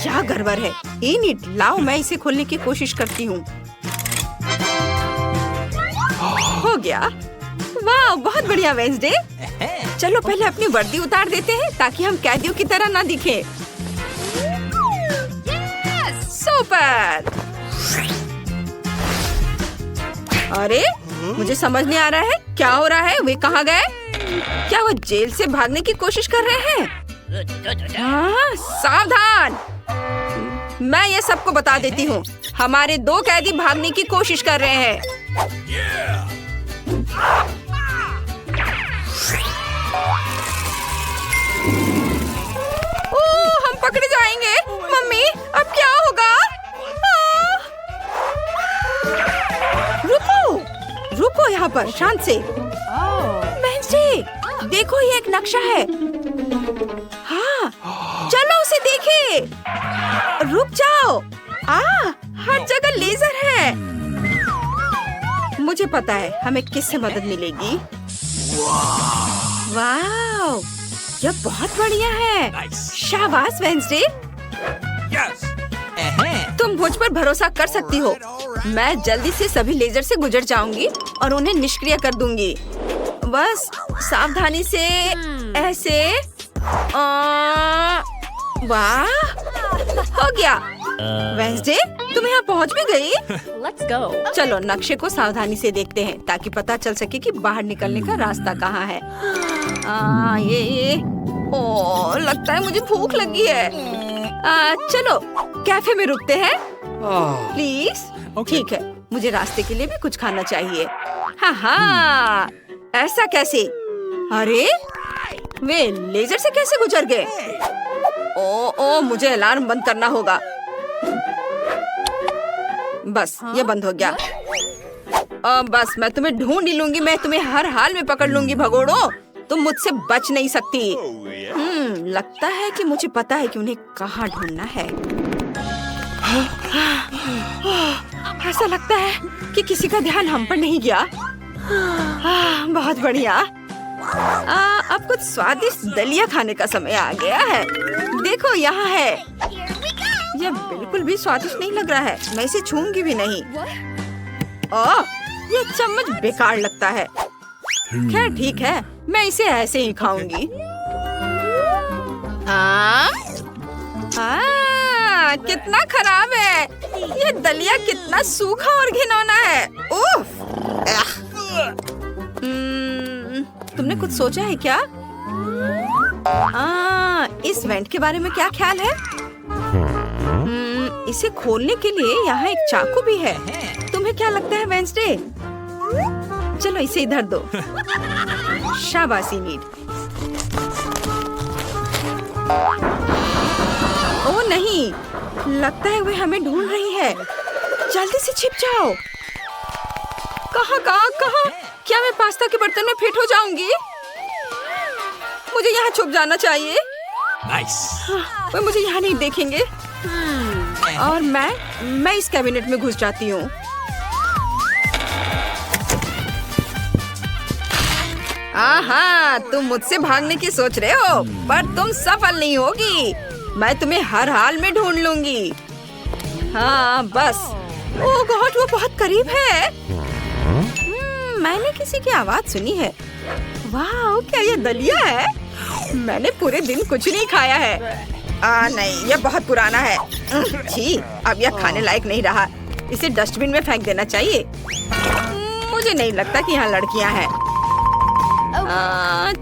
क्या गड़बड़ है। एनिड, लाओ, मैं इसे खोलने की कोशिश करती हूँ। हो गया। वाह, बहुत बढ़िया वेंसडे। चलो पहले अपनी वर्दी उतार देते हैं ताकि हम कैदियों की तरह ना दिखें। सुपर। अरे, मुझे समझ नहीं आ रहा है क्या हो रहा है। वे कहाँ गए? क्या वो जेल से भागने की कोशिश कर रहे हैं? हाँ, सावधान। मैं ये सबको बता देती हूँ, हमारे 2 कैदी भागने की कोशिश कर रहे हैं। ओह, हम पकड़े जाएंगे। मम्मी, अब क्या होगा? रुको, रुको यहाँ पर शांत से। वेंसडे, देखो ये एक नक्शा है। हाँ, चलो उसे देखे। रुक जाओ। हर जगह लेजर है। मुझे पता है हमें किससे मदद मिलेगी। वाह, यह बहुत बढ़िया है। शाबाश वेंसडे, तुम मुझ पर भरोसा कर सकती हो। मैं जल्दी से सभी लेजर से गुजर जाऊंगी और उन्हें निष्क्रिय कर दूंगी। बस सावधानी से ऐसे। वाह, हो गया। वेंसडे, तुम यहाँ पहुँच भी गई। Let's go. चलो नक्शे को सावधानी से देखते हैं ताकि पता चल सके कि बाहर निकलने का रास्ता कहाँ है। ये ओह, लगता है मुझे भूख लगी है। चलो कैफे में रुकते हैं प्लीज। ठीक है, मुझे रास्ते के लिए भी कुछ खाना चाहिए। हाँ, ऐसा कैसे? अरे वे लेजर से कैसे गुजर गए? ओ, मुझे अलार्म बंद करना होगा। बस ये बंद हो गया। बस मैं तुम्हें ढूंढ ही लूंगी। मैं तुम्हें हर हाल में पकड़ लूंगी भगोड़ो। तुम मुझसे बच नहीं सकती। लगता है कि मुझे पता है कि उन्हें कहाँ ढूंढना है। ऐसा लगता है कि किसी का ध्यान हम पर नहीं गया। बहुत बढ़िया। अब कुछ स्वादिष्ट दलिया खाने का समय आ गया है। देखो यहाँ है। यह बिल्कुल भी स्वादिष्ट नहीं लग रहा है। मैं इसे छूंगी भी नहीं। यह चम्मच बेकार लगता है। खैर ठीक है, मैं इसे ऐसे ही खाऊंगी। कितना खराब है। यह दलिया कितना सूखा और घिनौना है। उफ! तुमने कुछ सोचा है क्या? इस वेंट के बारे में क्या ख्याल है? इसे खोलने के लिए यहाँ एक चाकू भी है। तुम्हें क्या लगता है वेंसडे? चलो इसे इधर दो। शाबाशी नीड। ओ नहीं, लगता है वे हमें ढूंढ रही है। जल्दी से छिप जाओ। कहाँ? क्या मैं पास्ता के बर्तन में फिट हो जाऊंगी? मुझे यहाँ छुप जाना चाहिए। वे मुझे यहाँ नहीं देखेंगे। और मैं इस कैबिनेट में घुस जाती हूँ। तुम मुझसे भागने की सोच रहे हो, पर तुम सफल नहीं होगी। मैं तुम्हें हर हाल में ढूंढ लूंगी। हाँ बस। ओह गॉड, वो बहुत करीब है। मैंने किसी की आवाज सुनी है। वाह, क्या ये दलिया है? मैंने पूरे दिन कुछ नहीं खाया है। नहीं, यह बहुत पुराना है। छी, अब यह खाने लायक नहीं रहा। इसे डस्टबिन में फेंक देना चाहिए। मुझे नहीं लगता कि यहाँ लड़कियाँ हैं।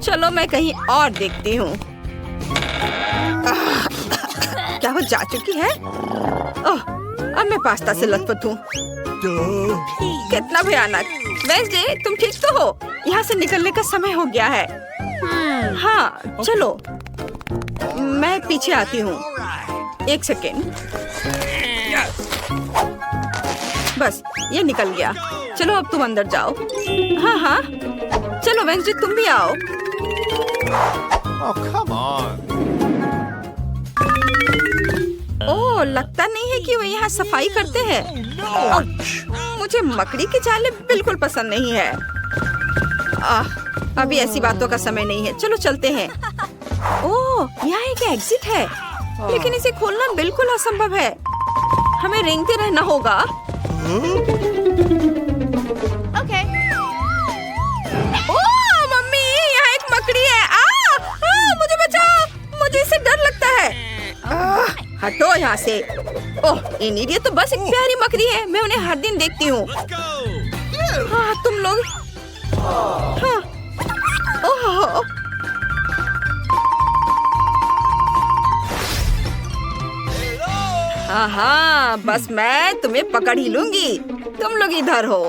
चलो मैं कहीं और देखती हूँ। क्या वो जा चुकी है? अब मैं पास्ता से लथपथ हूँ। कितना भयानक। वेंसडे, तुम ठीक तो हो? यहाँ से निकलने का समय हो गया है। हाँ चलो, मैं पीछे आती हूँ। 1 सेकेंड। बस ये निकल गया। चलो अब तुम अंदर जाओ। हाँ, चलो वेंसडे तुम भी आओ। ओह, लगता नहीं है कि वे यहाँ सफाई करते हैं। मुझे मकड़ी के जाले बिल्कुल पसंद नहीं है। अभी ऐसी बातों का समय नहीं है। चलो चलते हैं। ओह, यहाँ एक एग्जिट है, लेकिन इसे खोलना बिल्कुल असंभव है। हमें रेंगते रहना होगा। Okay. ओह मम्मी, यहाँ एक मकड़ी है। मुझे बचाओ, मुझे इससे डर लगता है। हटो यहाँ से। ओह, ये तो बस एक प्यारी मकड़ी है। मैं उन्हें हर दिन देखती हूँ। तुम लोग। ओह, हाँ, बस मैं तुम्हें पकड़ ही लूंगी। तुम लोग इधर हो।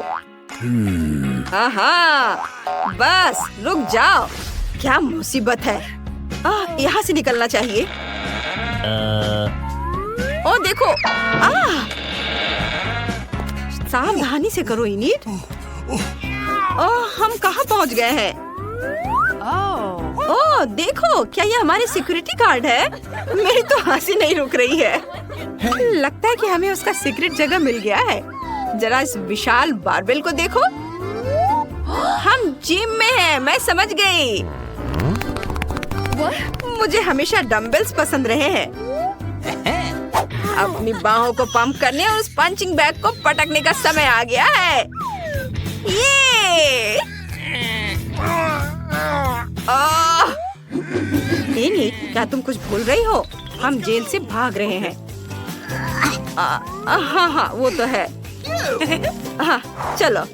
हाँ, बस रुक जाओ। क्या मुसीबत है। यहाँ से निकलना चाहिए। ओ देखो। सावधानी से करो इनिट। हम कहाँ पहुँच गए हैं? ओह देखो, क्या ये हमारे सिक्योरिटी गार्ड है? मेरी तो हंसी नहीं रुक रही है। लगता है कि हमें उसका सीक्रेट जगह मिल गया है। जरा इस विशाल बारबेल को देखो। हम जिम में हैं, मैं समझ गई। मुझे हमेशा डंबल्स पसंद रहे हैं। अपनी बाहों को पंप करने और उस पंचिंग बैग को पटकने का समय आ गया है। ये नहीं, क्या तुम कुछ भूल रही हो? हम जेल से भाग रहे हैं। हाँ, वो तो है। हाँ, चलो।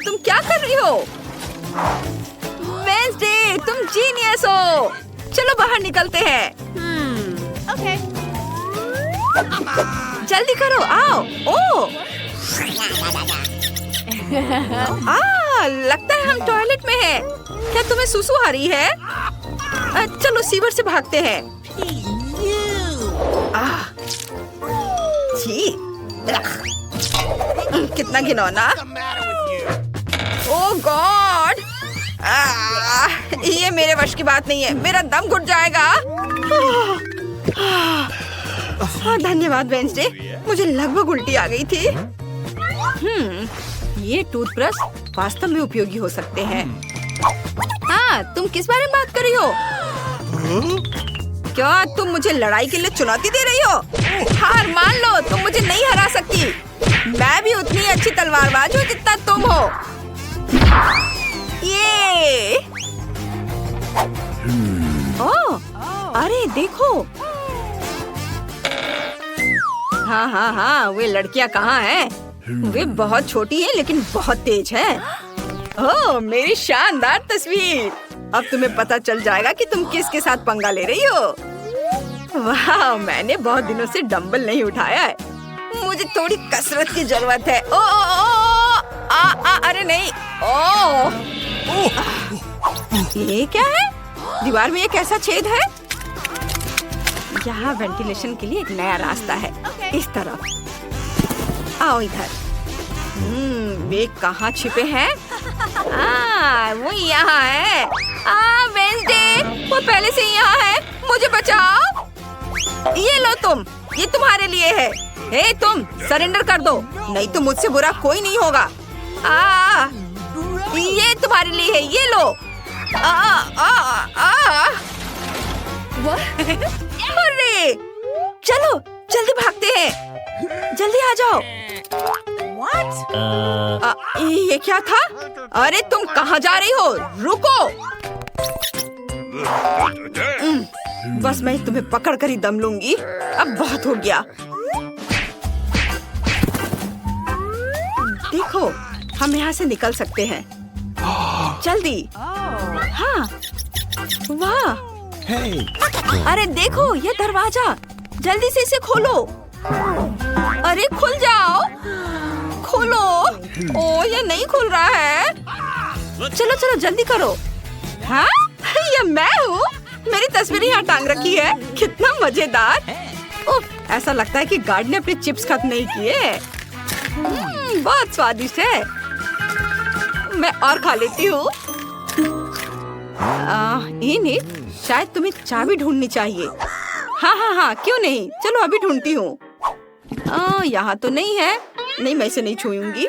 तुम क्या कर रही हो? वेंसडे, तुम जीनियस हो। चलो बाहर निकलते हैं। Okay. जल्दी करो, आओ। लगता है हम टॉयलेट में हैं। क्या तुम्हें सुसु आ रही है? चलो सीवर से भागते हैं। छी, कितना घिनौना। ओह गॉड, ये मेरे वश की बात नहीं है। मेरा दम घुट जाएगा। धन्यवाद वेंसडे, मुझे लगभग उल्टी आ गई थी। ये टूथब्रश वास्तव में उपयोगी हो सकते हैं। तुम किस बारे में बात कर रही हो? क्या तुम मुझे लड़ाई के लिए चुनौती दे रही हो? हार मान लो, तुम मुझे नहीं हरा सकती। मैं भी उतनी अच्छी तलवारबाज हूँ जितना तुम हो। ये अरे देखो। हाँ, वे लड़कियाँ कहाँ हैं? वे बहुत छोटी हैं लेकिन बहुत तेज हैं। मेरी शानदार तस्वीर। अब तुम्हें पता चल जाएगा कि तुम किसके साथ पंगा ले रही हो। वाह, मैंने बहुत दिनों से डंबल नहीं उठाया है। मुझे थोड़ी कसरत की जरूरत है। अरे नहीं। ये क्या है? दीवार में एक ऐसा छेद है। यहाँ वेंटिलेशन के लिए एक नया रास्ता है। इस तरफ आओ, इधर। वे कहाँ छिपे हैं? वो यहाँ है। वेंसडे, वो पहले से ही यहाँ है। मुझे बचाओ। ये लो तुम, ये तुम्हारे लिए है। हे तुम, सरेंडर कर दो, नहीं तो मुझसे बुरा कोई नहीं होगा। ये तुम्हारे लिए है, ये लो। अरे चलो जल्दी भागते हैं। जल्दी आ जाओ। ये क्या था? अरे तुम कहाँ जा रही हो? रुको। बस मैं तुम्हें पकड़ कर ही दम लूंगी। अब बहुत हो गया। देखो, हम यहाँ से निकल सकते हैं। जल्दी। हाँ, वाह। अरे देखो, ये दरवाजा। जल्दी से इसे खोलो। अरे खुल जाओ, खोलो। ये नहीं खुल रहा है। चलो चलो जल्दी करो। हाँ, ये मैं हूँ। मेरी तस्वीर यहाँ टांग रखी है। कितना मजेदार। ऐसा लगता है कि गार्ड ने अपने चिप्स खत्म नहीं किए। बहुत स्वादिष्ट है। मैं और खा लेती हूँ। शायद तुम्हें चाबी ढूंढनी चाहिए। हाँ, क्यों नहीं। चलो अभी ढूंढती हूँ। यहाँ तो नहीं है। नहीं, मैं इसे नहीं छूऊंगी।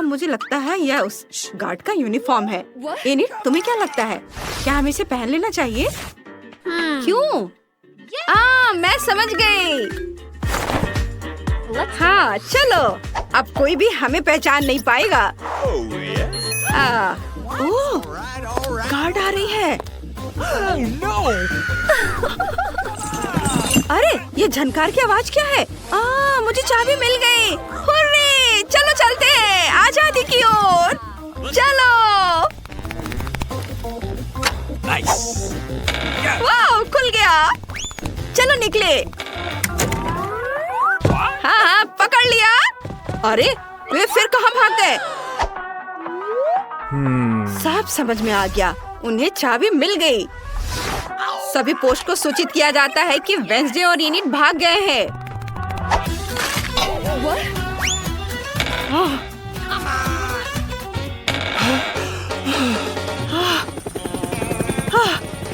मुझे लगता है यह उस गार्ड का यूनिफॉर्म है। एनिट, तुम्हें क्या लगता है? क्या हमें इसे पहन लेना चाहिए? क्यों? मैं समझ गई। हाँ, चलो। अब कोई भी हमें पहचान नहीं पाएगा। गार्ड आ रही है। अरे ये झनकार की आवाज क्या है? मुझे चाबी मिल गई। हुर्रे! चलो चलते हैं आजादी की ओर। चलो। वाह, खुल गया। चलो निकले। अरे वे फिर कहाँ भाग गए? सब समझ में आ गया, उन्हें चाबी मिल गई। सभी पोस्ट को सूचित किया जाता है कि वेंसडे और इनिट भाग गए हैं।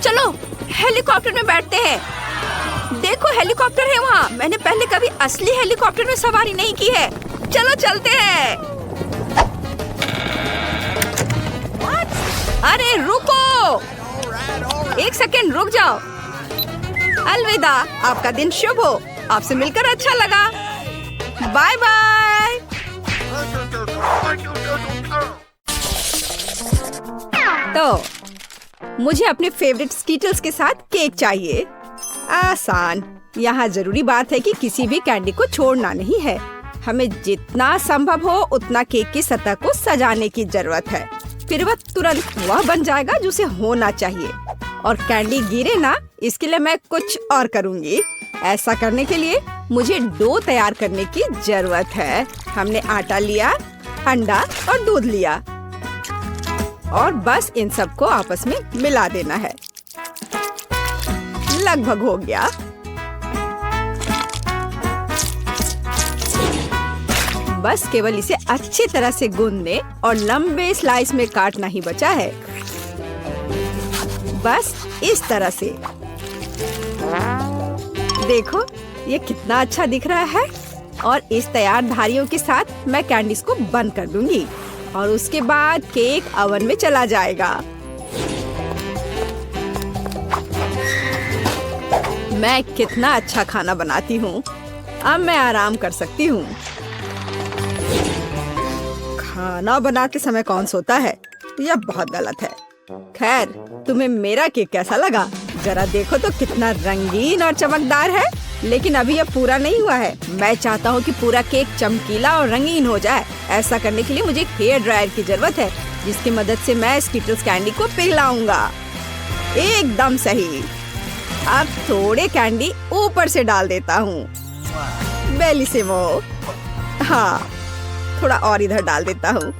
चलो हेलीकॉप्टर में बैठते हैं। देखो हेलीकॉप्टर है वहाँ। मैंने पहले कभी असली हेलीकॉप्टर में सवारी नहीं की है। चलो चलते हैं। अरे रुको, एक सेकेंड रुक जाओ। अलविदा, आपका दिन शुभ हो। आपसे मिलकर अच्छा लगा। Bye bye. तो मुझे अपने फेवरेट स्कीटल्स के साथ केक चाहिए। आसान। यहाँ जरूरी बात है कि किसी भी कैंडी को छोड़ना नहीं है। हमें जितना संभव हो उतना केक की सतह को सजाने की जरूरत है। फिर वह तुरंत वह बन जाएगा जो उसे होना चाहिए। और कैंडी गिरे ना, इसके लिए मैं कुछ और करूँगी। ऐसा करने के लिए मुझे डो तैयार करने की जरूरत है। हमने आटा लिया, अंडा और दूध लिया और बस इन सबको आपस में मिला देना है। लगभग हो गया। बस केवल इसे अच्छी तरह से गूंदने और लंबे स्लाइस में काटना ही बचा है। बस इस तरह से। देखो ये कितना अच्छा दिख रहा है। और इस तैयार धारियों के साथ मैं कैंडीज को बंद कर दूंगी और उसके बाद केक ओवन में चला जाएगा। मैं कितना अच्छा खाना बनाती हूँ। अब मैं आराम कर सकती हूँ। खाना बनाते समय कौन सोता है? यह बहुत गलत है। खैर, तुम्हें मेरा केक कैसा लगा? जरा देखो तो कितना रंगीन और चमकदार है। लेकिन अभी यह पूरा नहीं हुआ है। मैं चाहता हूँ कि पूरा केक चमकीला और रंगीन हो जाए। ऐसा करने के लिए मुझे एक हेयर ड्रायर की जरूरत है, जिसकी मदद से मैं स्कीटल्स कैंडी को पिघलाऊंगा। एकदम सही। अब थोड़े कैंडी ऊपर से डाल देता हूँ। बेलिसिमो। हाँ, थोड़ा और इधर डाल देता हूँ।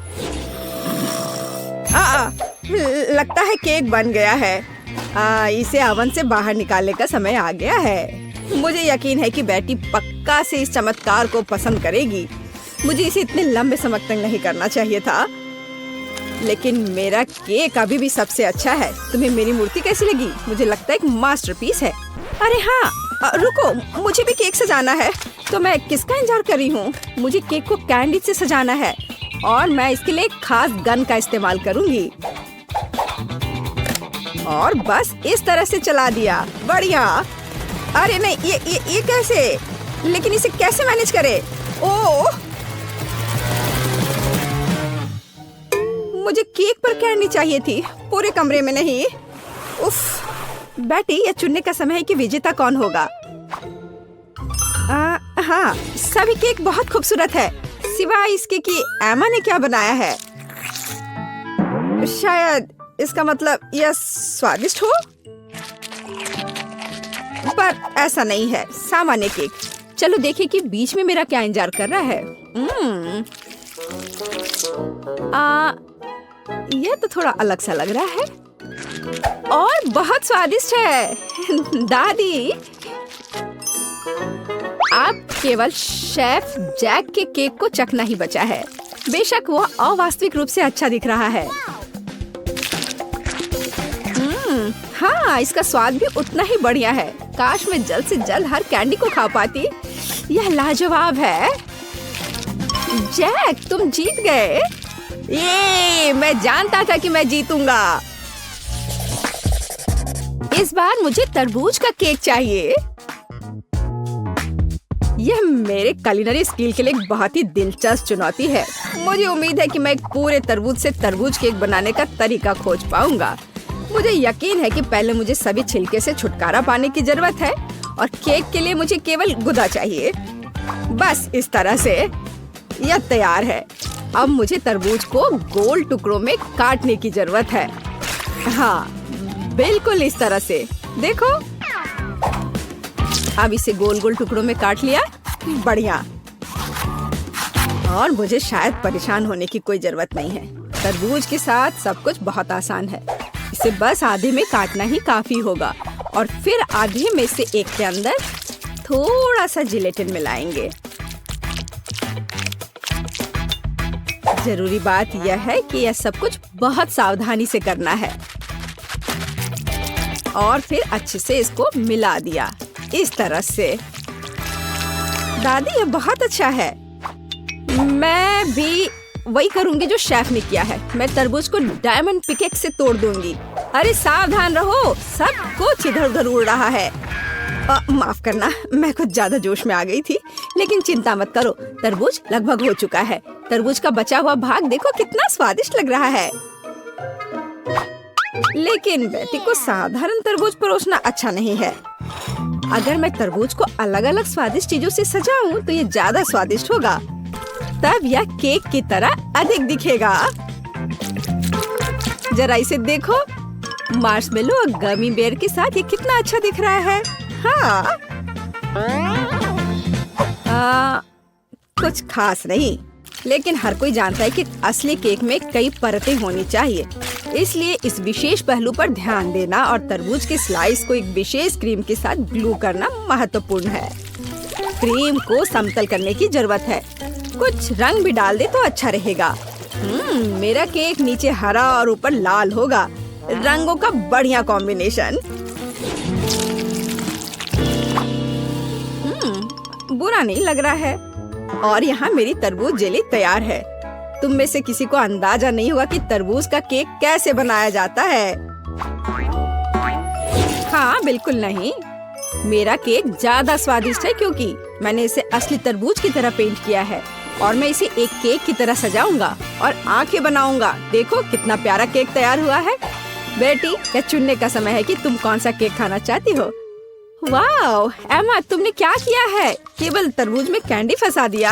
लगता है केक बन गया है। इसे ओवन से बाहर निकालने का समय आ गया है। मुझे यकीन है कि बेटी पक्का से इस चमत्कार को पसंद करेगी। मुझे इसे इतने लंबे समय तक नहीं करना चाहिए था, लेकिन मेरा केक अभी भी सबसे अच्छा है। तुम्हें मेरी मूर्ति कैसी लगी? मुझे लगता है एक मास्टरपीस है। अरे हाँ, रुको, मुझे भी केक सजाना है। तो मैं किसका इंतजार कर रही हूँ? मुझे केक को कैंडी से सजाना है और मैं इसके लिए एक खास गन का इस्तेमाल करूँगी। और बस इस तरह से चला दिया। बढ़िया। अरे नहीं, ये कैसे? लेकिन इसे कैसे मैनेज करे? ओह, मुझे केक पर कैंडी चाहिए थी, पूरे कमरे में नहीं। उफ, बेटी, यह चुनने का समय है कि विजेता कौन होगा। हाँ, सभी केक बहुत खूबसूरत है, सिवाय इसके कि एमा ने क्या बनाया है। शायद इसका मतलब यह स्वादिष्ट हो, पर ऐसा नहीं है। सामान्य केक। चलो देखें कि बीच में मेरा क्या इंतजार कर रहा है। यह तो थोड़ा अलग सा लग रहा है और बहुत स्वादिष्ट है। दादी, आप केवल शेफ जैक के केक को चखना ही बचा है। बेशक वह अवास्तविक रूप से अच्छा दिख रहा है। हाँ, इसका स्वाद भी उतना ही बढ़िया है। काश मैं जल्द से जल्द हर कैंडी को खा पाती। यह लाजवाब है। जैक, तुम जीत गए। ये मैं जानता था कि मैं जीतूंगा। इस बार मुझे तरबूज का केक चाहिए। यह मेरे कुलिनरी स्किल के लिए एक बहुत ही दिलचस्प चुनौती है। मुझे उम्मीद है कि मैं एक पूरे तरबूज से तरबूज केक बनाने का तरीका खोज पाऊंगा। मुझे यकीन है कि पहले मुझे सभी छिलके से छुटकारा पाने की जरूरत है और केक के लिए मुझे केवल गुदा चाहिए। बस इस तरह से यह तैयार है। अब मुझे तरबूज को गोल टुकड़ों में काटने की जरूरत है। हाँ, बिल्कुल इस तरह से। देखो, अब इसे गोल गोल टुकड़ों में काट लिया। बढ़िया। और मुझे शायद परेशान होने की कोई जरूरत नहीं है। तरबूज के साथ सब कुछ बहुत आसान है। इसे बस आधे में काटना ही काफी होगा और फिर आधे में से एक के अंदर थोड़ा सा जिलेटिन मिलाएंगे। जरूरी बात यह है कि यह सब कुछ बहुत सावधानी से करना है। और फिर अच्छे से इसको मिला दिया इस तरह से। दादी ये बहुत अच्छा है। मैं भी वही करूंगी जो शेफ ने किया है। मैं तरबूज को डायमंड पिकेक्स से तोड़ दूंगी। अरे सावधान रहो, सब कुछ इधर उधर उड़ रहा है। माफ करना, मैं कुछ ज्यादा जोश में आ गई थी। लेकिन चिंता मत करो, तरबूज लगभग हो चुका है। तरबूज का बचा हुआ भाग देखो कितना स्वादिष्ट लग रहा है। लेकिन बेटी को साधारण तरबूज परोसना अच्छा नहीं है। अगर मैं तरबूज को अलग अलग स्वादिष्ट चीजों से सजाऊं तो ये ज्यादा स्वादिष्ट होगा। तब यह केक की तरह अधिक दिखेगा। जरा इसे देखो, मार्शमेलो और गमी बेयर के साथ ये कितना अच्छा दिख रहा है। हाँ, कुछ खास नहीं, लेकिन हर कोई जानता है कि असली केक में कई परतें होनी चाहिए। इसलिए इस विशेष पहलू पर ध्यान देना और तरबूज के स्लाइस को एक विशेष क्रीम के साथ ग्लू करना महत्वपूर्ण है। क्रीम को समतल करने की जरूरत है। कुछ रंग भी डाल दे तो अच्छा रहेगा। मेरा केक नीचे हरा और ऊपर लाल होगा। रंगों का बढ़िया कॉम्बिनेशन। बुरा नहीं लग रहा है। और यहाँ मेरी तरबूज जेली तैयार है। तुम में से किसी को अंदाजा नहीं हुआ कि तरबूज का केक कैसे बनाया जाता है। हाँ, बिल्कुल नहीं। मेरा केक ज्यादा स्वादिष्ट है क्योंकि मैंने इसे असली तरबूज की तरह पेंट किया है। और मैं इसे एक केक की तरह सजाऊंगा और आंखें बनाऊंगा। देखो कितना प्यारा केक तैयार हुआ है। बेटी, यह चुनने का समय है कि तुम कौन सा केक खाना चाहती हो। वाह एमा, तुमने क्या किया है? केवल तरबूज में कैंडी फंसा दिया।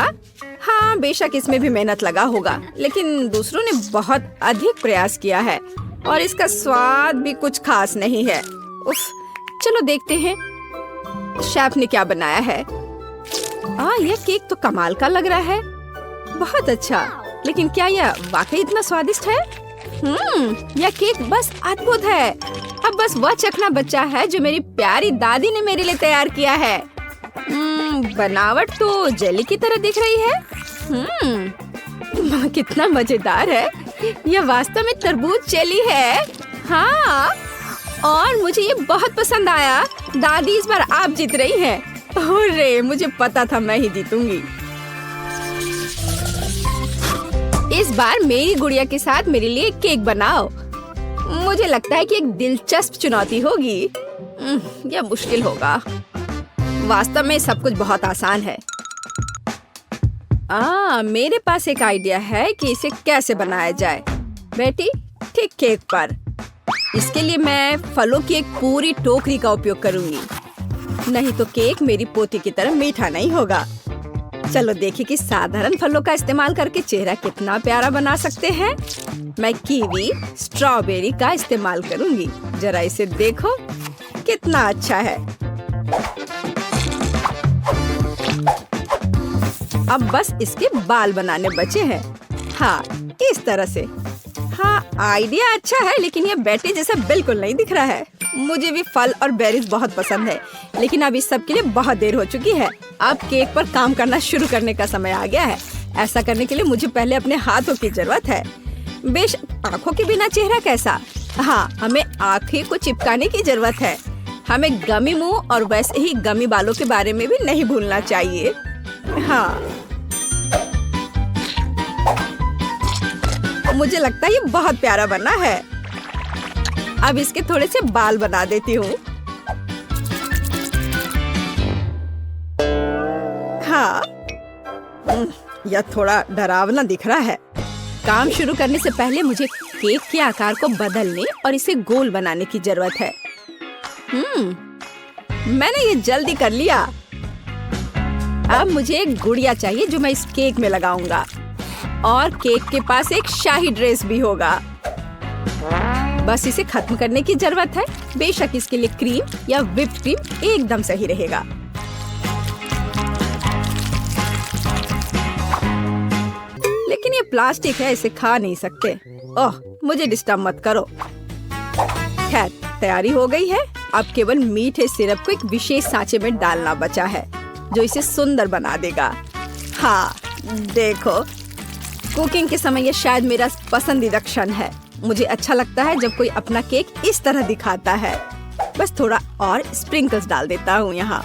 हाँ, बेशक इसमें भी मेहनत लगा होगा, लेकिन दूसरों ने बहुत अधिक प्रयास किया है और इसका स्वाद भी कुछ खास नहीं है। उफ, चलो देखते हैं शेफ ने क्या बनाया है। यह केक तो कमाल का लग रहा है। बहुत अच्छा, लेकिन क्या यह वाकई इतना स्वादिष्ट है? यह केक बस अद्भुत है। अब बस वह चखना बचा है जो मेरी प्यारी दादी ने मेरे लिए तैयार किया है। बनावट तो जेली की तरह दिख रही है। कितना मजेदार है। यह वास्तव में तरबूज जेली है। हाँ, और मुझे ये बहुत पसंद आया। दादी, इस बार आप जीत रही हैं। अरे, मुझे पता था मैं ही जीतूंगी। इस बार मेरी गुड़िया के साथ मेरे लिए केक बनाओ। मुझे लगता है कि एक दिलचस्प चुनौती होगी। यह मुश्किल होगा। वास्तव में सब कुछ बहुत आसान है। मेरे पास एक आइडिया है कि इसे कैसे बनाया जाए। बेटी, ठीक केक पर। इसके लिए मैं फलों की एक पूरी टोकरी का उपयोग करूंगी। नहीं तो केक मेरी पोती की तरह मीठा नहीं होगा। चलो देखिए कि साधारण फलों का इस्तेमाल करके चेहरा कितना प्यारा बना सकते हैं। मैं कीवी, स्ट्रॉबेरी का इस्तेमाल करूंगी। जरा इसे देखो, कितना अच्छा है। अब बस इसके बाल बनाने बचे हैं। हाँ, इस तरह से। हाँ, आइडिया अच्छा है, लेकिन यह बैटरी जैसा बिल्कुल नहीं दिख रहा है। मुझे भी फल और बेरीज बहुत पसंद है, लेकिन अब इस सब के लिए बहुत देर हो चुकी है। अब केक पर काम करना शुरू करने का समय आ गया है। ऐसा करने के लिए मुझे पहले अपने हाथों की जरूरत है। बेशक आँखों के बिना चेहरा कैसा। हाँ, हमें आँखें को चिपकाने की जरूरत है। हमें गमी मुंह और वैसे ही गमी बालों के बारे में भी नहीं भूलना चाहिए। हाँ, मुझे लगता है ये बहुत प्यारा बना है। अब इसके थोड़े से बाल बना देती हूँ। हाँ, यह थोड़ा डरावना दिख रहा है। काम शुरू करने से पहले मुझे केक के आकार को बदलने और इसे गोल बनाने की जरूरत है। मैंने ये जल्दी कर लिया। अब मुझे एक गुड़िया चाहिए जो मैं इस केक में लगाऊंगा। और केक के पास एक शाही ड्रेस भी होगा। बस इसे खत्म करने की जरूरत है। बेशक इसके लिए क्रीम या व्हिप्ड क्रीम एकदम सही रहेगा। प्लास्टिक है, इसे खा नहीं सकते। ओह, मुझे डिस्टर्ब मत करो। खैर, तैयारी हो गई है। अब केवल मीठे सिरप को एक विशेष सांचे में डालना बचा है, जो इसे सुंदर बना देगा। हाँ, देखो, कुकिंग के समय ये शायद मेरा पसंदीदा क्षण है। मुझे अच्छा लगता है जब कोई अपना केक इस तरह दिखाता है। बस थोड़ा और स्प्रिंकल्स डाल देता हूँ यहाँ।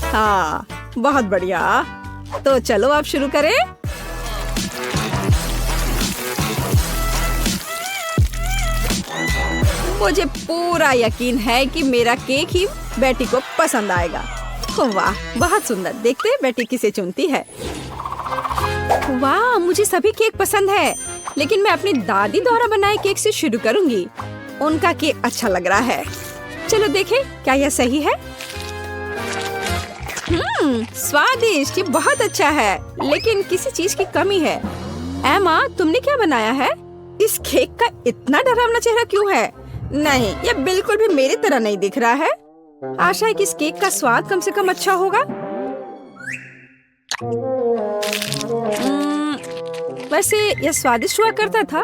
हाँ, बहुत बढ़िया। तो चलो आप शुरू करें। मुझे पूरा यकीन है कि मेरा केक ही बेटी को पसंद आएगा। वाह, बहुत सुंदर। देखते हैं बेटी किसे चुनती है। वाह, मुझे सभी केक पसंद है, लेकिन मैं अपनी दादी द्वारा बनाए केक से शुरू करूंगी। उनका केक अच्छा लग रहा है। चलो देखें, क्या यह सही है? स्वादिष्ट, ये बहुत अच्छा है, लेकिन किसी चीज की कमी है। एमा, तुमने क्या बनाया है? इस केक का इतना डरावना चेहरा क्यों है? नहीं, यह बिल्कुल भी मेरी तरह नहीं दिख रहा है। आशा है कि इस केक का स्वाद कम से कम अच्छा होगा। वैसे यह स्वादिष्ट हुआ करता था।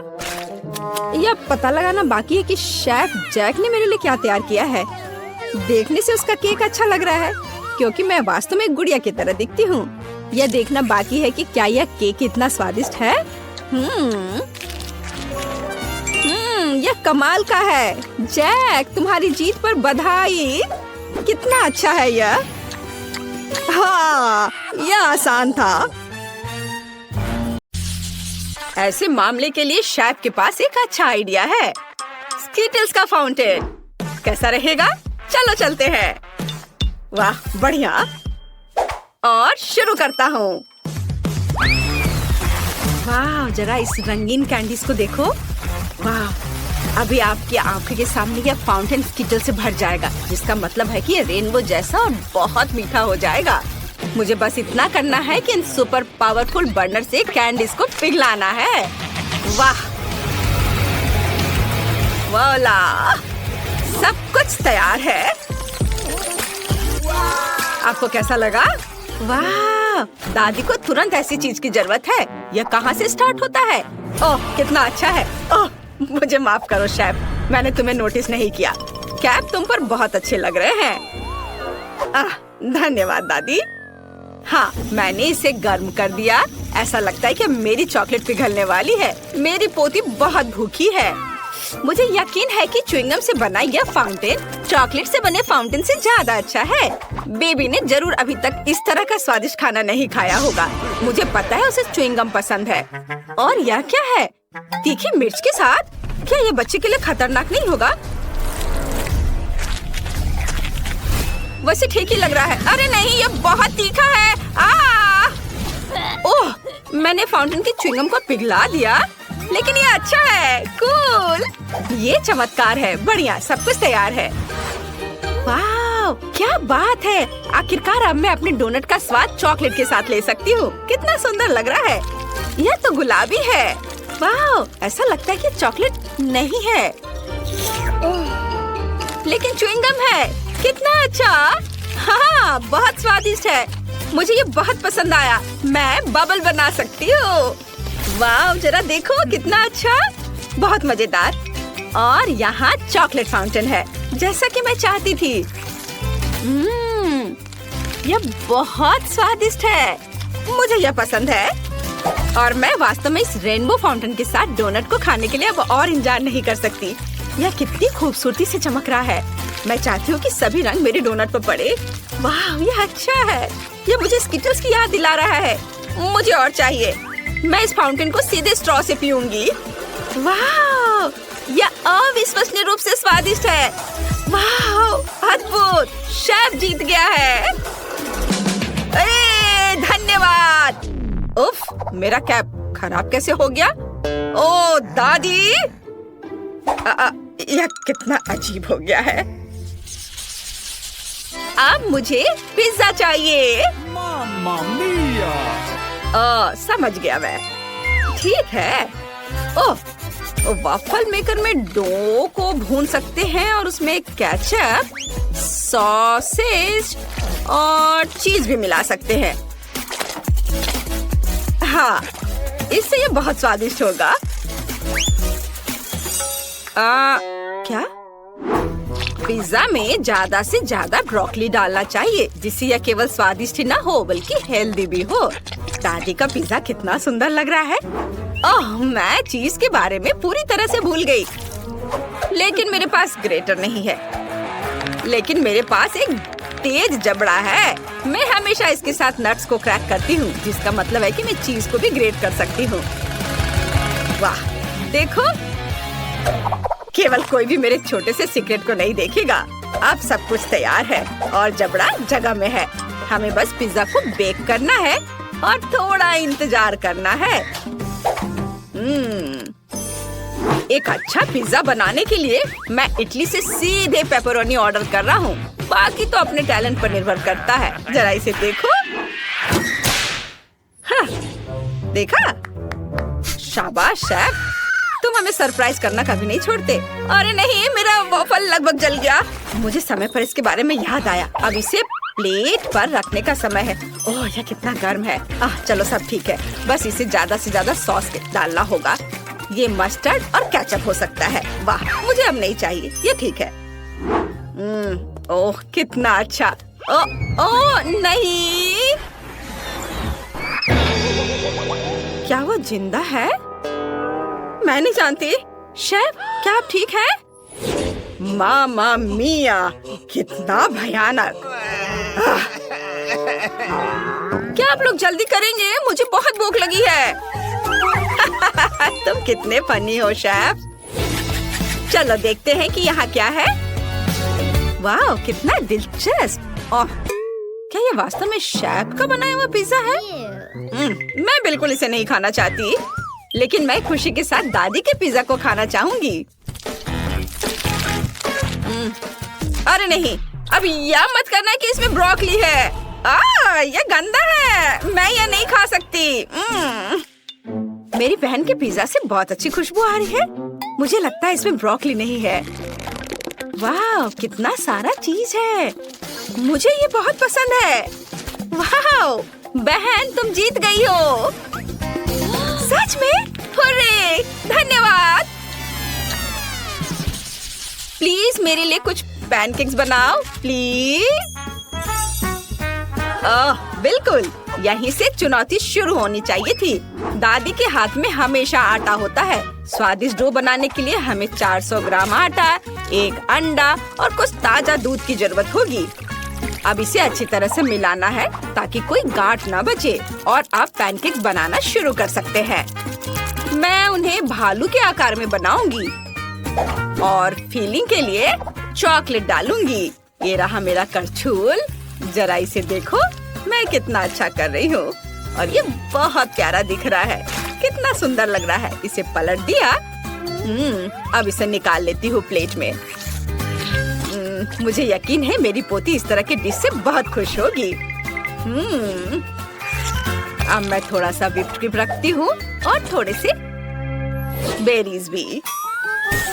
यह पता लगाना बाकी है कि शेफ जैक ने मेरे लिए क्या तैयार किया है। देखने से उसका केक अच्छा लग रहा है, क्योंकि मैं वास्तव में एक गुड़िया की तरह दिखती हूँ। यह देखना बाकी है कि क्या यह केक इतना स्वादिष्ट है। यह कमाल का है। जैक, तुम्हारी जीत पर बधाई। कितना अच्छा है यह। हाँ, यह आसान था। ऐसे मामले के लिए शेफ के पास एक अच्छा आइडिया है। स्कीटल्स का फाउंटेन कैसा रहेगा? चलो चलते हैं। वाह, बढ़िया। और शुरू करता हूँ। वाह, जरा इस रंगीन कैंडीज को देखो। वाह, अभी आपकी आंखों के सामने यह फाउंटेन स्कीटल से भर जाएगा, जिसका मतलब है कि ये रेनबो जैसा और बहुत मीठा हो जाएगा। मुझे बस इतना करना है कि इन सुपर पावरफुल बर्नर से कैंडीज को पिघलाना है। वाह, वोला, सब कुछ तैयार है। आपको कैसा लगा? वाह, दादी को तुरंत ऐसी चीज की जरूरत है। यह कहाँ से स्टार्ट होता है? ओह, कितना अच्छा है। ओह, मुझे माफ करो शेफ, मैंने तुम्हें नोटिस नहीं किया। कैप तुम पर बहुत अच्छे लग रहे हैं। धन्यवाद दादी। हाँ, मैंने इसे गर्म कर दिया। ऐसा लगता है कि मेरी चॉकलेट पिघलने वाली है। मेरी पोती बहुत भूखी है। मुझे यकीन है कि च्युइंगम से बना यह फाउंटेन चॉकलेट से बने फाउंटेन से ज्यादा अच्छा है। बेबी ने जरूर अभी तक इस तरह का स्वादिष्ट खाना नहीं खाया होगा। मुझे पता है उसे च्युइंगम पसंद है। और यह क्या है? तीखी मिर्च के साथ? क्या यह बच्चे के लिए खतरनाक नहीं होगा? वैसे ठीक ही लग रहा है। अरे नहीं, यह बहुत तीखा है। ओह, मैंने फाउंटेन की च्युइंगम को पिघला दिया, लेकिन ये अच्छा है। कूल, ये चमत्कार है। बढ़िया, सब कुछ तैयार है। वाह, क्या बात है। आखिरकार अब मैं अपने डोनट का स्वाद चॉकलेट के साथ ले सकती हूँ। कितना सुंदर लग रहा है। यह तो गुलाबी है। वाह, ऐसा लगता है कि चॉकलेट नहीं है, लेकिन च्युइंगम है। कितना अच्छा। हाँ, बहुत स्वादिष्ट है। मुझे ये बहुत पसंद आया। मैं बबल बना सकती हूँ। वाह, जरा देखो कितना अच्छा, बहुत मजेदार। और यहाँ चॉकलेट फाउंटेन है, जैसा कि मैं चाहती थी। यह बहुत स्वादिष्ट है। मुझे यह पसंद है। और मैं वास्तव में इस रेनबो फाउंटेन के साथ डोनट को खाने के लिए अब और इंतजार नहीं कर सकती। यह कितनी खूबसूरती से चमक रहा है। मैं चाहती हूँ कि सभी रंग मेरे डोनट पर पड़े। वाह, यह अच्छा है। यह मुझे स्कीटल्स की याद दिला रहा है। मुझे और चाहिए। मैं इस फाउंटेन को सीधे स्ट्रॉ से पीऊंगी। वाह, यह अविश्वसनीय रूप से स्वादिष्ट है। वाह, अद्भुत। शेफ जीत गया है। धन्यवाद। उफ, मेरा कैप खराब कैसे हो गया? ओ दादी, यह कितना अजीब हो गया है। अब मुझे पिज्जा चाहिए। मामा मिया। समझ गया मैं। ठीक है। ओह, वॉफल मेकर में डो को भून सकते हैं और उसमें केचप, सॉसेज और चीज भी मिला सकते हैं। हाँ, इससे ये बहुत स्वादिष्ट होगा। क्या? पिज्जा में ज्यादा से ज्यादा ब्रोकली डालना चाहिए, जिससे यह केवल स्वादिष्ट ही ना हो बल्कि हेल्दी भी हो। दादी का पिज्जा कितना सुंदर लग रहा है। ओह, मैं चीज के बारे में पूरी तरह से भूल गई। लेकिन मेरे पास ग्रेटर नहीं है। लेकिन मेरे पास एक तेज जबड़ा है। मैं हमेशा इसके साथ नट्स को क्रैक करती हूँ, जिसका मतलब है कि मैं चीज को भी ग्रेट कर सकती हूँ। वाह, देखो, केवल कोई भी मेरे छोटे से सीक्रेट को नहीं देखेगा। अब सब कुछ तैयार है और जबड़ा जगह में है। हमें बस पिज्जा को बेक करना है और थोड़ा इंतजार करना है। एक अच्छा पिज्जा बनाने के लिए मैं इटली से सीधे पेपरोनी ऑर्डर कर रहा हूँ। बाकी तो अपने टैलेंट पर निर्भर करता है। जरा इसे देखो। हाँ, देखा? शाबाश शेफ, तुम हमें सरप्राइज करना कभी नहीं छोड़ते। अरे नहीं, मेरा वॉफल लगभग जल गया। मुझे समय पर इसके बारे में याद आया। अब इसे प्लेट पर रखने का समय है। ओह, यह कितना गर्म है। चलो सब ठीक है। बस इसे ज्यादा से ज्यादा सॉस डालना होगा। ये मस्टर्ड और केचप हो सकता है। वाह, मुझे अब नहीं चाहिए, ये ठीक है। ओह, कितना अच्छा। ओह नहीं, क्या वो जिंदा है? मैं नहीं जानती। शेफ, क्या आप ठीक हैं? मामा मिया, कितना भयानक। क्या आप लोग जल्दी करेंगे? मुझे बहुत भूख लगी है। तुम कितने फनी हो शेफ। चलो देखते हैं कि यहाँ क्या है। वाह, कितना दिलचस्प। ओह, क्या ये वास्तव में शेफ का बनाया हुआ पिज्जा है? मैं बिल्कुल इसे नहीं खाना चाहती, लेकिन मैं खुशी के साथ दादी के पिज्जा को खाना चाहूंगी। अरे नहीं, अब यह मत करना कि इसमें ब्रोकली है। यह गंदा है, मैं यह नहीं खा सकती। मेरी बहन के पिज्जा से बहुत अच्छी खुशबू आ रही है। मुझे लगता है इसमें ब्रोकली नहीं है। वाह, कितना सारा चीज है। मुझे ये बहुत पसंद है। वाह, बहन तुम जीत गई हो। सच में? हुर्रे! धन्यवाद। प्लीज मेरे लिए कुछ पैनकेक्स बनाओ, प्लीज। बिल्कुल, यहीं से चुनौती शुरू होनी चाहिए थी। दादी के हाथ में हमेशा आटा होता है। स्वादिष्ट डो बनाने के लिए हमें 400 ग्राम आटा, एक अंडा और कुछ ताजा दूध की जरूरत होगी। अब इसे अच्छी तरह से मिलाना है ताकि कोई गांठ ना बचे और आप पैनकेक्स बनाना शुरू कर सकते हैं। मैं उन्हें भालू के आकार में बनाऊंगी और फिलिंग के लिए चॉकलेट डालूंगी। ये रहा मेरा करछुल। जरा इसे देखो, मैं कितना अच्छा कर रही हूँ और ये बहुत प्यारा दिख रहा है। कितना सुंदर लग रहा है। इसे पलट दिया। अब इसे निकाल लेती हूँ प्लेट में। मुझे यकीन है मेरी पोती इस तरह के डिश से बहुत खुश होगी। अब मैं थोड़ा सा व्हिप्ड क्रीम रखती हूँ और थोड़े से बेरीज भी।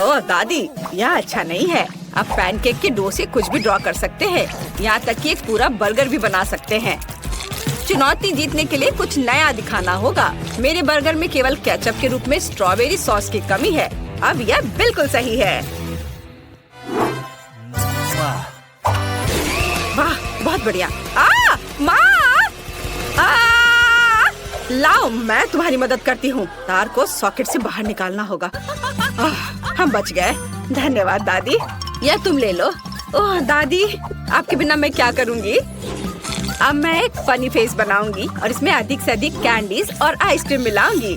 ओह दादी, यह अच्छा नहीं है। आप पैनकेक के डो से कुछ भी ड्रॉ कर सकते हैं, यहाँ तक कि एक पूरा बर्गर भी बना सकते हैं। चुनौती जीतने के लिए कुछ नया दिखाना होगा। मेरे बर्गर में केवल केचप के रूप में स्ट्रॉबेरी सॉस की कमी है। अब यह बिल्कुल सही है। वाह, बहुत बढ़िया। माँ! लाओ, मैं तुम्हारी मदद करती हूँ। तार को सॉकेट से बाहर निकालना होगा। हम बच गए। धन्यवाद दादी। यह तुम ले लो। ओह दादी, आपके बिना मैं क्या करूँगी? अब मैं एक फनी फेस बनाऊंगी और इसमें अधिक से अधिक कैंडीज और आइसक्रीम मिलाऊंगी।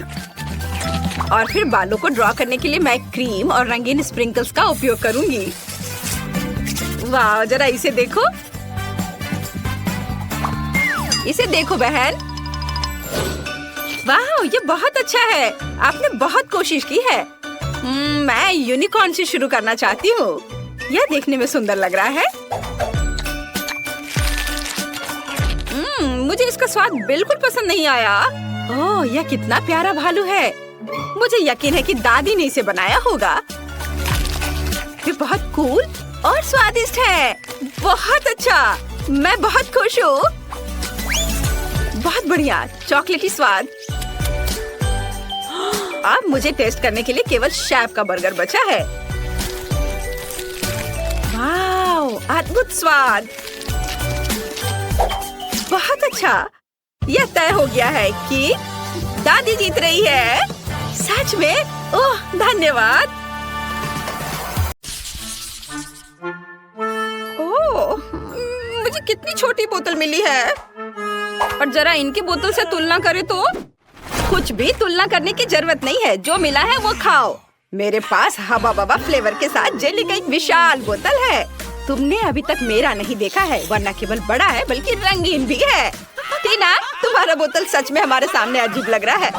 और फिर बालों को ड्रॉ करने के लिए मैं क्रीम और रंगीन स्प्रिंकल्स का उपयोग करूंगी। वाह, जरा इसे देखो। इसे देखो बहन। वाह, ये बहुत अच्छा है। आपने बहुत कोशिश की है। मैं यूनिकॉर्न से शुरू करना चाहती हूँ। यह देखने में सुंदर लग रहा है। मुझे इसका स्वाद बिल्कुल पसंद नहीं आया। ओह, यह कितना प्यारा भालू है। मुझे यकीन है कि दादी ने इसे बनाया होगा। ये बहुत कूल और स्वादिष्ट है। बहुत अच्छा, मैं बहुत खुश हूँ। बहुत बढ़िया, चॉकलेटी स्वाद। अब मुझे टेस्ट करने के लिए केवल शेफ का बर्गर बचा है। वाओ, अद्भुत स्वाद, बहुत अच्छा। यह तय हो गया है कि दादी जीत रही है। सच में? ओह, धन्यवाद। ओह, मुझे कितनी छोटी बोतल मिली है। और जरा इनकी बोतल से तुलना करें तो कुछ भी तुलना करने की जरूरत नहीं है। जो मिला है वो खाओ। मेरे पास हबा बबा फ्लेवर के साथ जेली का एक विशाल बोतल है। तुमने अभी तक मेरा नहीं देखा है, वरना केवल बड़ा है बल्कि रंगीन भी है। टीना, तुम्हारा बोतल सच में हमारे सामने अजीब लग रहा है।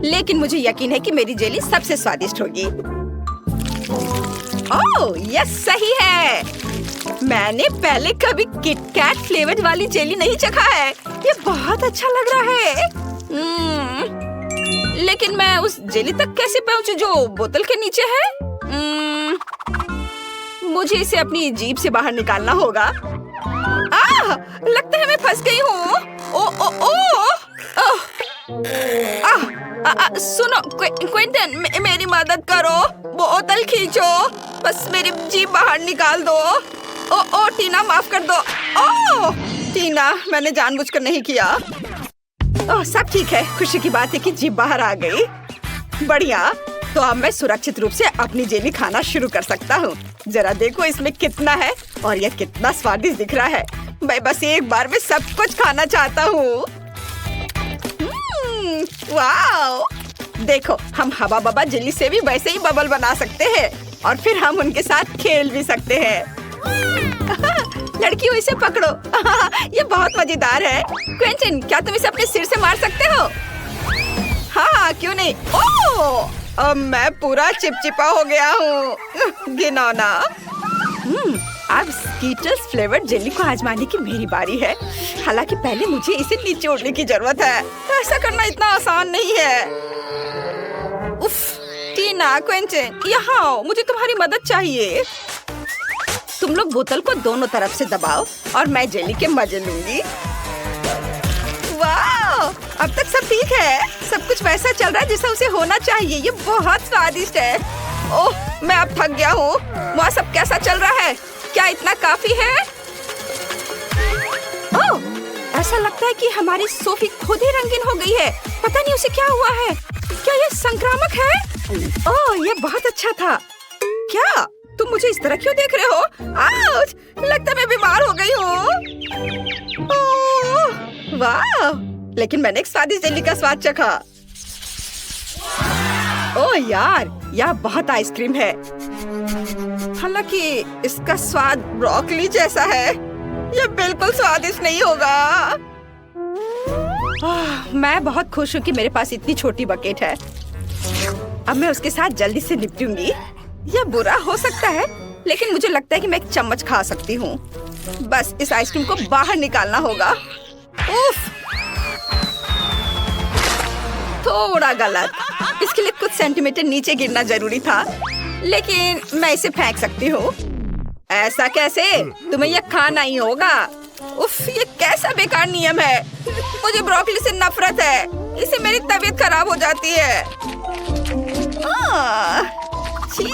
लेकिन मुझे यकीन है कि मेरी जेली सबसे स्वादिष्ट होगी। ओह, यह सही है। मैंने पहले कभी किटकैट फ्लेवर वाली जेली नहीं चखा है। ये बहुत अच्छा लग रहा है। लेकिन मैं उस जेली तक कैसे पहुंचूं जो बोतल के नीचे है? मुझे इसे अपनी जीभ से बाहर निकालना होगा। लगता है मैं फंस गई हूँ। सुनो क्विंटन, मेरी मदद करो। बोतल खींचो, बस मेरी जीभ बाहर निकाल दो। ओ टीना, माफ कर दो। टीना, मैंने जानबूझकर नहीं किया। सब ठीक है। खुशी की बात है कि जीभ बाहर आ गई। बढ़िया, तो अब मैं सुरक्षित रूप से अपनी जेली खाना शुरू कर सकता हूँ। जरा देखो इसमें कितना है और यह कितना स्वादिष्ट दिख रहा है। मैं बस एक बार में सब कुछ खाना चाहता हूँ। वाओ, देखो, हम हवा बबा जेली से भी वैसे ही बबल बना सकते हैं और फिर हम उनके साथ खेल भी सकते हैं। लड़कियों, इसे पकड़ो। ये बहुत मजेदार है। क्विंटन, क्या तुम इसे अपने सिर से मार सकते हो? हाँ, क्यों नहीं। अब मैं पूरा चिपचिपा हो गया हूँ। घिनौना। अब स्कीटल्स फ्लेवर्ड जेली को आजमाने की मेरी बारी है। हालांकि पहले मुझे इसे निचोड़ने की जरूरत है। ऐसा करना इतना आसान नहीं है। उफ, टीना, क्विंटन, यहाँ आओ, मुझे तुम्हारी मदद चाहिए। तुम लोग बोतल को दोनों तरफ से दबाओ और मैं जेली के मजे लूंगी। वाह, अब तक सब ठीक है। सब कुछ वैसा चल रहा है जैसा उसे होना चाहिए। ये बहुत स्वादिष्ट है। ओह, मैं अब थक गया हूँ। वहाँ सब कैसा चल रहा है? क्या इतना काफी है? ओह, ऐसा लगता है कि हमारी सोफी खुद ही रंगीन हो गई है। पता नहीं उसे क्या हुआ है। क्या ये संक्रामक है? ओह, ये बहुत अच्छा था। क्या तुम मुझे इस तरह क्यों देख रहे हो? आउच! लगता है मैं बीमार हो गई हूँ। वाह! लेकिन मैंने एक स्वादिष्ट जेली का स्वाद चखा। ओह यार, यह बहुत आइसक्रीम है। हालांकि इसका स्वाद ब्रोकली जैसा है। यह बिल्कुल स्वादिष्ट नहीं होगा। मैं बहुत खुश हूँ कि मेरे पास इतनी छोटी बकेट है। अब मैं उसके साथ जल्दी से निपटूंगी। यह बुरा हो सकता है, लेकिन मुझे लगता है कि मैं एक चम्मच खा सकती हूँ। बस इस आइसक्रीम को बाहर निकालना होगा। उफ, थोड़ा गलत। इसके लिए कुछ सेंटीमीटर नीचे गिरना जरूरी था, लेकिन मैं इसे फेंक सकती हूँ। ऐसा कैसे? तुम्हें यह खाना ही होगा। उफ, ये कैसा बेकार नियम है। मुझे ब्रोकली से नफरत है। इससे मेरी तबीयत खराब हो जाती है। छी,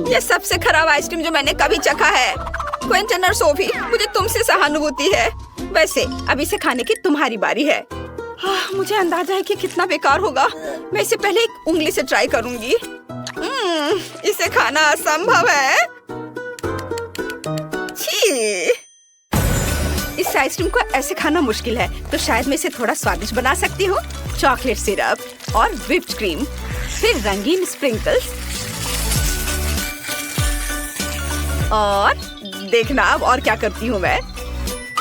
ये सबसे खराब आइसक्रीम जो मैंने कभी चखा है। क्विंटन और सोफी, मुझे तुमसे सहानुभूति है। वैसे अब इसे खाने की तुम्हारी बारी है। मुझे अंदाजा है कि कितना बेकार होगा। मैं इसे पहले एक उंगली से ट्राई करूंगी। इसे खाना असंभव है। छी, इस आइसक्रीम को ऐसे खाना मुश्किल है, तो शायद मैं इसे थोड़ा स्वादिष्ट बना सकती हूँ। चॉकलेट सिरप और व्हिप्ड क्रीम, फिर रंगीन स्प्रिंकल्स, और देखना अब और क्या करती हूँ मैं।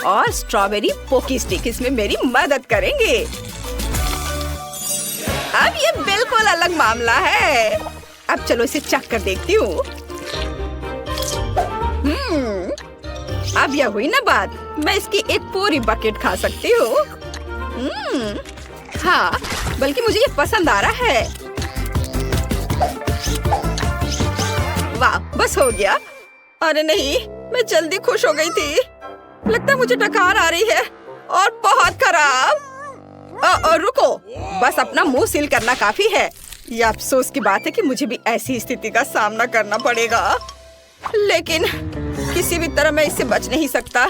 और स्ट्रॉबेरी पोकी स्टिक इसमें मेरी मदद करेंगे। अब ये बिल्कुल अलग मामला है। अब चलो इसे चख कर देखती हूँ। अब यह हुई ना बात। मैं इसकी एक पूरी बकेट खा सकती हूँ। हाँ, बल्कि मुझे ये पसंद आ रहा है। वाह, बस हो गया। अरे नहीं, मैं जल्दी खुश हो गई थी। लगता है मुझे डकार आ रही है और बहुत खराब। रुको, बस अपना मुंह सील करना काफी है। यह अफसोस की बात है कि मुझे भी ऐसी स्थिति का सामना करना पड़ेगा, लेकिन किसी भी तरह मैं इससे बच नहीं सकता।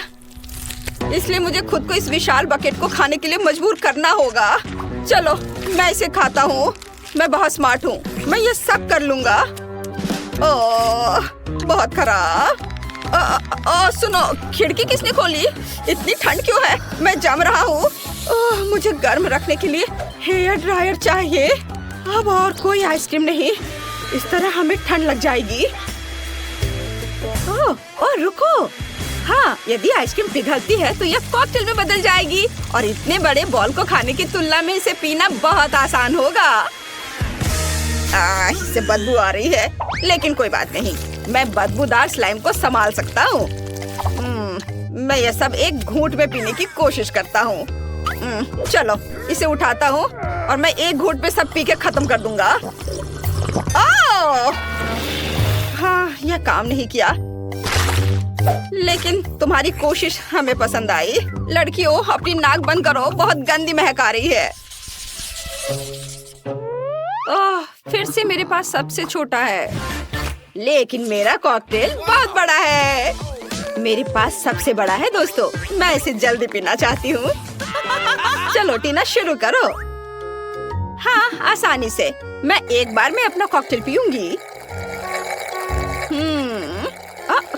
इसलिए मुझे खुद को इस विशाल बकेट को खाने के लिए मजबूर करना होगा। चलो मैं इसे खाता हूँ। मैं बहुत स्मार्ट हूँ, मैं ये सब कर लूंगा। ओह बहुत खराब। सुनो, खिड़की किसने खोली? इतनी ठंड क्यों है? मैं जम रहा हूँ। मुझे गर्म रखने के लिए हेयर ड्रायर चाहिए। अब और कोई आइसक्रीम नहीं, इस तरह हमें ठंड लग जाएगी। ओह रुको, हाँ, यदि आइसक्रीम पिघलती है तो यह कॉकटेल में बदल जाएगी और इतने बड़े बॉल को खाने की तुलना में इसे पीना बहुत आसान होगा। इससे बदबू आ रही है, लेकिन कोई बात नहीं, मैं बदबूदार स्लाइम को संभाल सकता हूँ। मैं यह सब एक घूंट में पीने की कोशिश करता हूँ। चलो इसे उठाता हूँ और मैं एक घूंट में सब पी के खत्म कर दूंगा। हाँ, यह काम नहीं किया, लेकिन तुम्हारी कोशिश हमें पसंद आई। लड़कियों, अपनी नाक बंद करो, बहुत गंदी महक आ रही है। फिर से मेरे पास सबसे छोटा है, लेकिन मेरा कॉकटेल बहुत बड़ा है। मेरे पास सबसे बड़ा है दोस्तों, मैं इसे जल्दी पीना चाहती हूँ। चलो टीना, शुरू करो। हाँ, आसानी से। मैं एक बार में अपना कॉकटेल पीऊंगी।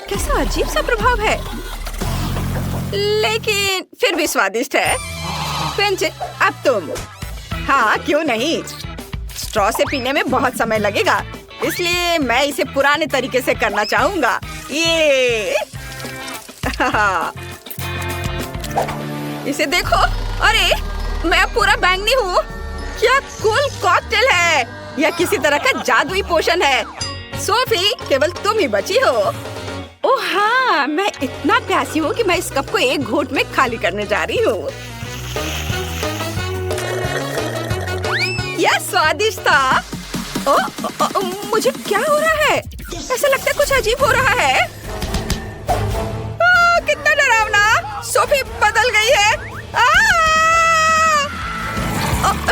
कैसा अजीब सा प्रभाव है, लेकिन फिर भी स्वादिष्ट है। क्विंटन, अब तुम। हाँ, क्यों नहीं। स्ट्रॉ से पीने में बहुत समय लगेगा, इसलिए मैं इसे पुराने तरीके से करना चाहूंगा। ये इसे देखो, अरे मैं पूरा बैंगनी हूँ। क्या कूल कॉकटेल है। यह किसी तरह का जादुई पोषण है। सोफी, केवल तुम ही बची हो। ओह हाँ, मैं इतना प्यासी हूँ कि मैं इस कप को एक घूंट में खाली करने जा रही हूँ। यह स्वादिष्ट था। मुझे क्या हो रहा है? ऐसा लगता है कुछ अजीब हो रहा है। कितना डरावना। सोफी बदल गई है।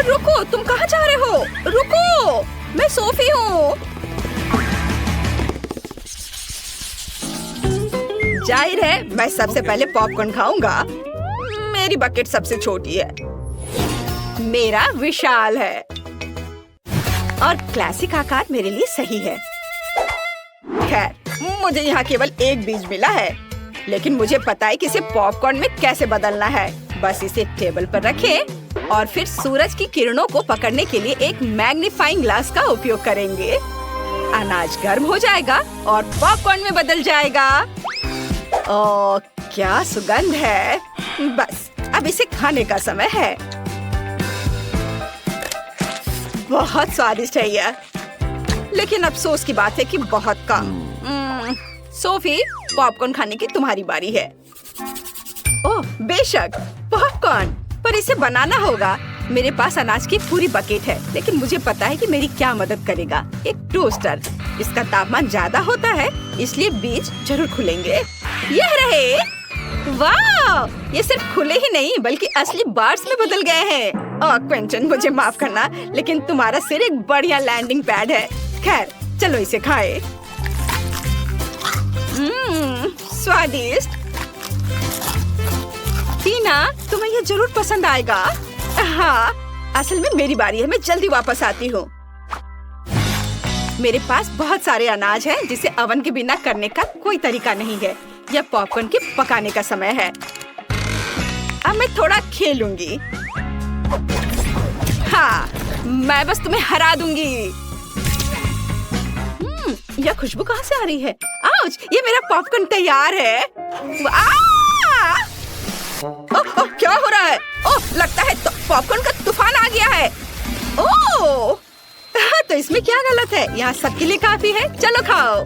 रुको, तुम कहाँ जा रहे हो? रुको, मैं सोफी हूँ। जाहिर है मैं सबसे पहले पॉपकॉर्न खाऊंगा। मेरी बकेट सबसे छोटी है, मेरा विशाल है और क्लासिक आकार मेरे लिए सही है। खैर, मुझे यहाँ केवल एक बीज मिला है, लेकिन मुझे पता है कि इसे पॉपकॉर्न में कैसे बदलना है। बस इसे टेबल पर रखें और फिर सूरज की किरणों को पकड़ने के लिए एक मैग्नीफाइंग ग्लास का उपयोग करेंगे। अनाज गर्म हो जाएगा और पॉपकॉर्न में बदल जाएगा। ओह, क्या सुगंध है। बस अब इसे खाने का समय है। बहुत स्वादिष्ट है यह, लेकिन अफसोस की बात है कि बहुत कम। सोफी, पॉपकॉर्न खाने की तुम्हारी बारी है। ओह बेशक, पॉपकॉर्न, पर इसे बनाना होगा। मेरे पास अनाज की पूरी बकेट है, लेकिन मुझे पता है कि मेरी क्या मदद करेगा। एक टोस्टर। इसका तापमान ज्यादा होता है, इसलिए बीज जरूर खुलेंगे। यह रहे। वाह, ये सिर्फ खुले ही नहीं बल्कि असली बार्स में बदल गए हैं। क्विंटन, मुझे माफ करना, लेकिन तुम्हारा सिर एक बढ़िया लैंडिंग पैड है। खैर, चलो इसे खाएं। स्वादिष्ट। टीना, तुम्हें यह जरूर पसंद आएगा। हाँ, असल में मेरी बारी है, मैं जल्दी वापस आती हूँ। मेरे पास बहुत सारे अनाज हैं जिसे ओवन के बिना करने का कोई तरीका नहीं है। यह पॉपकॉर्न के पकाने का समय है। अब मैं थोड़ा खेलूंगी। हाँ, मैं बस तुम्हें हरा दूंगी। यह खुशबू कहाँ से आ रही है? आउच, ये मेरा पॉपकॉर्न तैयार है। ओह, क्या हो रहा है? ओह, लगता है पॉपकॉर्न का तूफान आ गया है। ओह, तो इसमें क्या गलत है? यहाँ सबके लिए काफी है। चलो खाओ।